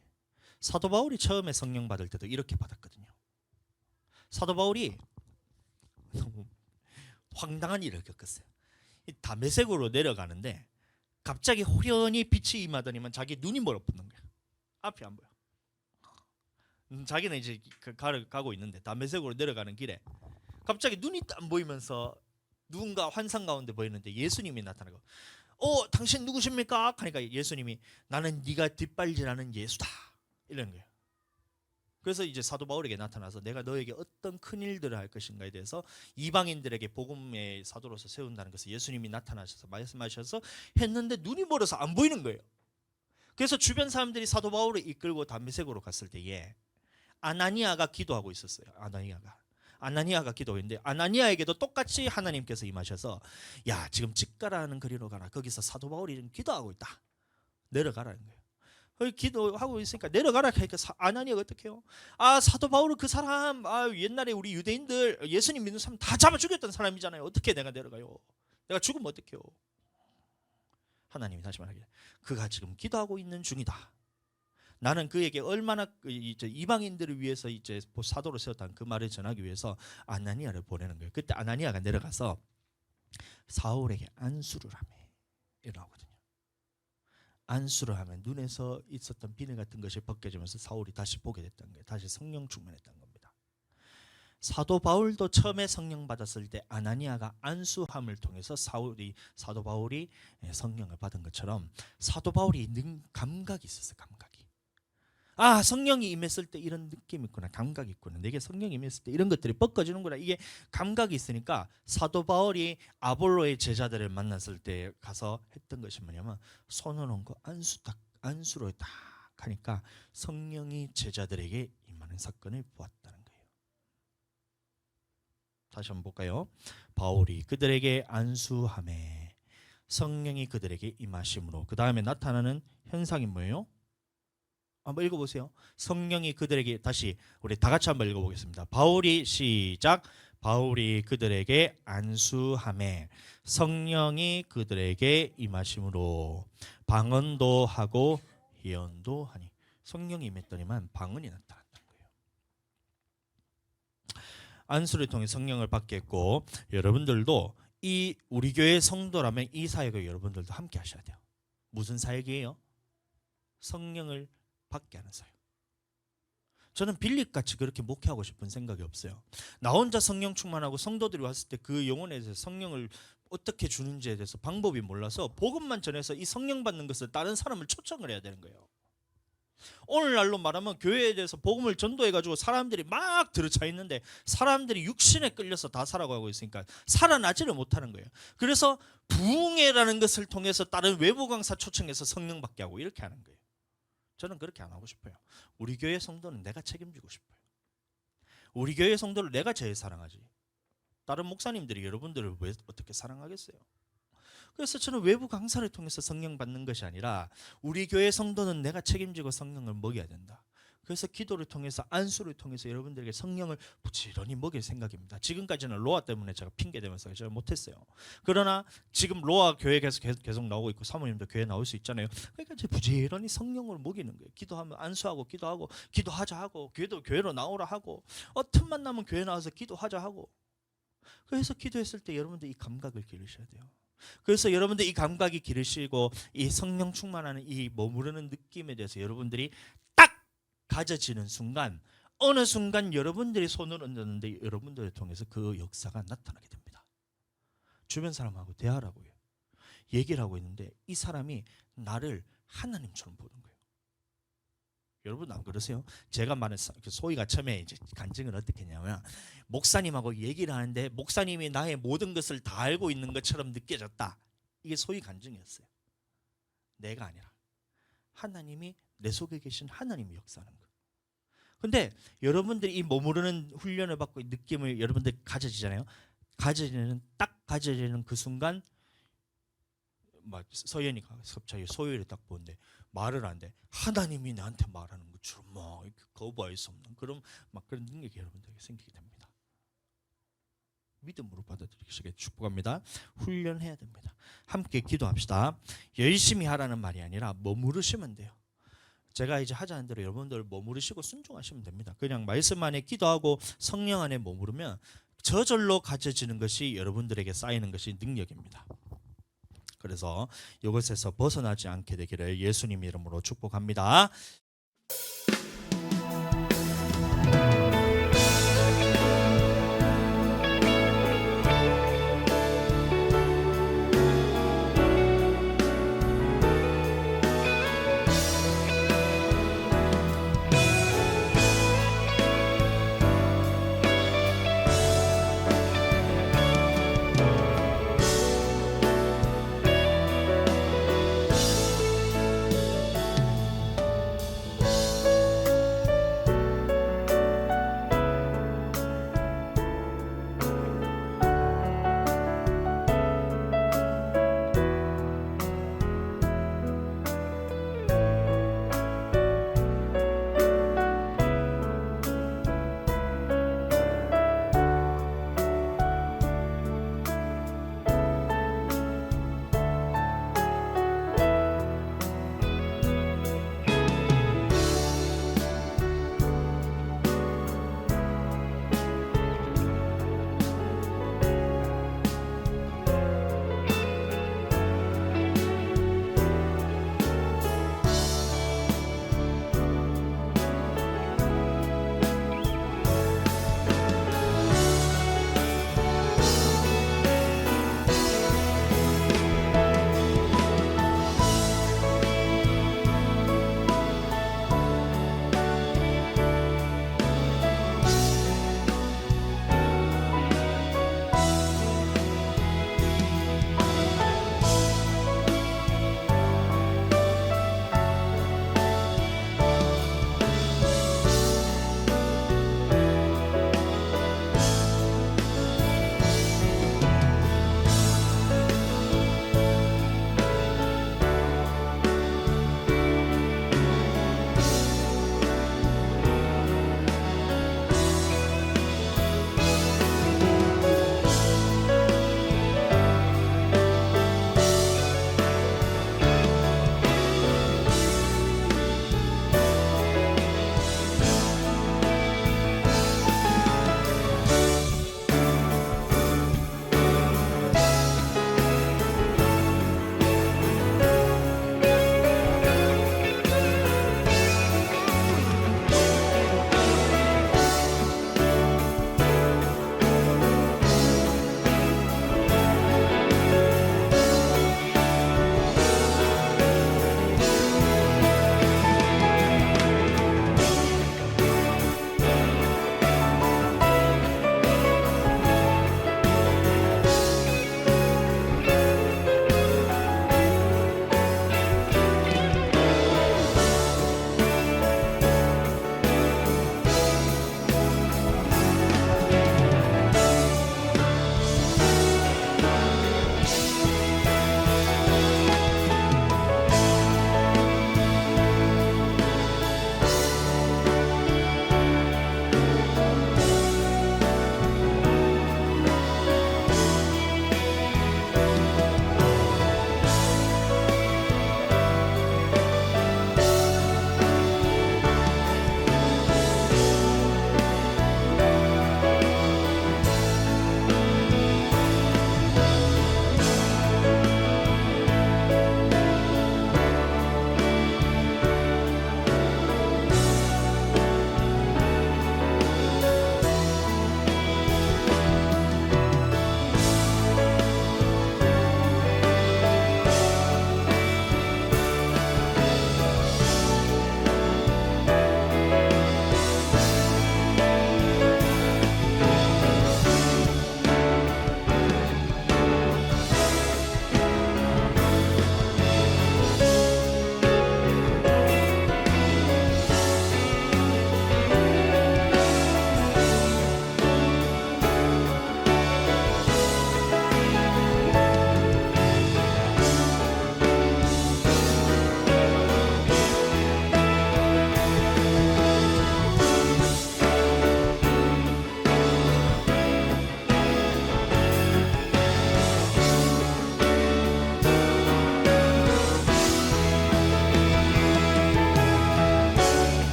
사도 바울이 처음에 성령 받을 때도 이렇게 받았거든요. 사도 바울이 너무 황당한 일을 겪었어요. 다메섹으로 내려가는데 갑자기 호련히 빛이 임하더니만 자기 눈이 멀어붙는 거야. 앞이 안 보여. 자기는 이제 가고 있는데 다메섹으로 내려가는 길에 갑자기 눈이 딱 보이면서 누군가 환상 가운데 보이는데 예수님이 나타나고 당신 누구십니까? 하니까 예수님이 나는 네가 뒷발질하는 예수다 이러는 거예요. 그래서 이제 사도 바울에게 나타나서 내가 너에게 어떤 큰 일들을 할 것인가에 대해서 이방인들에게 복음의 사도로서 세운다는 것을 예수님이 나타나셔서 말씀하셔서 했는데 눈이 멀어서 안 보이는 거예요. 그래서 주변 사람들이 사도 바울을 이끌고 담메색으로 갔을 때에 아나니아가 기도하고 있었어요. 아나니아가 기도했는데 아나니아에게도 똑같이 하나님께서 임하셔서 야, 지금 직가라는 거리로 가라. 거기서 사도 바울이 지금 기도하고 있다. 내려가라는 거예요. 기도하고 있으니까 내려가라 하니까 아나니아가 어떻게 해요? 아, 사도 바울은 그 사람, 옛날에 우리 유대인들 예수님 믿는 사람 다 잡아 죽였던 사람이잖아요. 어떻게 내가 내려가요? 내가 죽으면 어떡해요? 하나님이 다시 말하기를 그가 지금 기도하고 있는 중이다. 나는 그에게 얼마나 이제 이방인들을 위해서 이제 사도로 세웠다는 그 말을 전하기 위해서 아나니아를 보내는 거예요. 그때 아나니아가 내려가서 사울에게 안수를 하며 일어나거든요. 안수를 하면 눈에서 있었던 비늘 같은 것이 벗겨지면서 사울이 다시 보게 됐던 거예요. 다시 성령 충만했던 겁니다. 사도 바울도 처음에 성령 받았을 때 아나니아가 안수함을 통해서 사도 바울이 성령을 받은 것처럼 사도 바울이 감각이 있었어요. 감각이. 아, 성령이 임했을 때 이런 느낌이 있구나. 감각이 있구나. 내게 성령이 임했을 때 이런 것들이 벗겨지는구나. 이게 감각이 있으니까 사도 바울이 아볼로의 제자들을 만났을 때 가서 했던 것이 뭐냐면 손을 얹고 안수로 딱 하니까 성령이 제자들에게 임하는 사건을 보았다는 거예요. 다시 한번 볼까요? 바울이 그들에게 안수하매 성령이 그들에게 임하심으로 그 다음에 나타나는 현상이 뭐예요? 한번 읽어보세요. 성령이 그들에게 다시 우리 다 같이 한번 읽어보겠습니다. 바울이 시작. 바울이 그들에게 안수하매 성령이 그들에게 임하심으로 방언도 하고 예언도 하니 성령이 임했더니만 방언이 나타났던 거예요. 안수를 통해 성령을 받겠고 여러분들도 이 우리 교회 성도라면 이 사역을 여러분들도 함께 하셔야 돼요. 무슨 사역이에요? 성령을 받게 하는 사역. 저는 빌립같이 그렇게 목회하고 싶은 생각이 없어요. 나 혼자 성령 충만하고 성도들이 왔을 때 그 영혼에 대해서 성령을 어떻게 주는지에 대해서 방법이 몰라서 복음만 전해서 이 성령 받는 것을 다른 사람을 초청을 해야 되는 거예요. 오늘날로 말하면 교회에 대해서 복음을 전도해가지고 사람들이 막 들어차 있는데 사람들이 육신에 끌려서 다 살아가고 있으니까 살아나지를 못하는 거예요. 그래서 부흥회라는 것을 통해서 다른 외부 강사 초청해서 성령 받게 하고 이렇게 하는 거예요. 저는 그렇게 안 하고 싶어요. 우리 교회 성도는 내가 책임지고 싶어요. 우리 교회 성도를 내가 제일 사랑하지. 다른 목사님들이 여러분들을 왜 어떻게 사랑하겠어요? 그래서 저는 외부 강사를 통해서 성령 받는 것이 아니라 우리 교회 성도는 내가 책임지고 성령을 먹여야 된다. 그래서 기도를 통해서 안수를 통해서 여러분들에게 성령을 부지런히 먹일 생각입니다. 지금까지는 로아 때문에 제가 핑계대면서 제가 못했어요. 그러나 지금 로아 교회 계속 나오고 있고 사모님도 교회 나올 수 있잖아요. 그러니까 이제 부지런히 성령을 먹이는 거예요. 기도하면 안수하고 기도하고 기도하자 하고 교회로 나오라 하고 틈만 나면 교회 나와서 기도하자 하고 그래서 기도했을 때 여러분들 이 감각을 기르셔야 돼요. 그래서 여러분들 이 감각이 기르시고 이 성령 충만하는 이 머무르는 느낌에 대해서 여러분들이 딱 가져지는 순간 어느 순간 여러분들이 손을 얹었는데 여러분들을 통해서 그 역사가 나타나게 됩니다. 주변 사람하고 대화라고요. 얘기를 하고 있는데 이 사람이 나를 하나님처럼 보는 거예요. 여러분 안 그러세요? 제가 말한 소희가 처음에 이제 간증을 어떻게 했냐면 목사님하고 얘기를 하는데 목사님이 나의 모든 것을 다 알고 있는 것처럼 느껴졌다. 이게 소희 간증이었어요. 내가 아니라 하나님이 내 속에 계신 하나님이 역사하는 거예요. 근데 여러분들이 이 머무르는 훈련을 받고 느낌을 여러분들 가져지잖아요. 딱 가져지는 그 순간 막 서연이가 갑자기 소희를 딱 보는데 말을 안 돼. 하나님이 나한테 말하는 것처럼 막 거부할 수 없는 그런 능력이 여러분들에게 생기게 됩니다. 믿음으로 받아들이시게 축복합니다. 훈련해야 됩니다. 함께 기도합시다. 열심히 하라는 말이 아니라 머무르시면 돼요. 제가 이제 하자는 대로 여러분들 머무르시고 순종하시면 됩니다. 그냥 말씀 안에 기도하고 성령 안에 머무르면 저절로 가져지는 것이 여러분들에게 쌓이는 것이 능력입니다. 그래서 이것에서 벗어나지 않게 되기를 예수님 이름으로 축복합니다.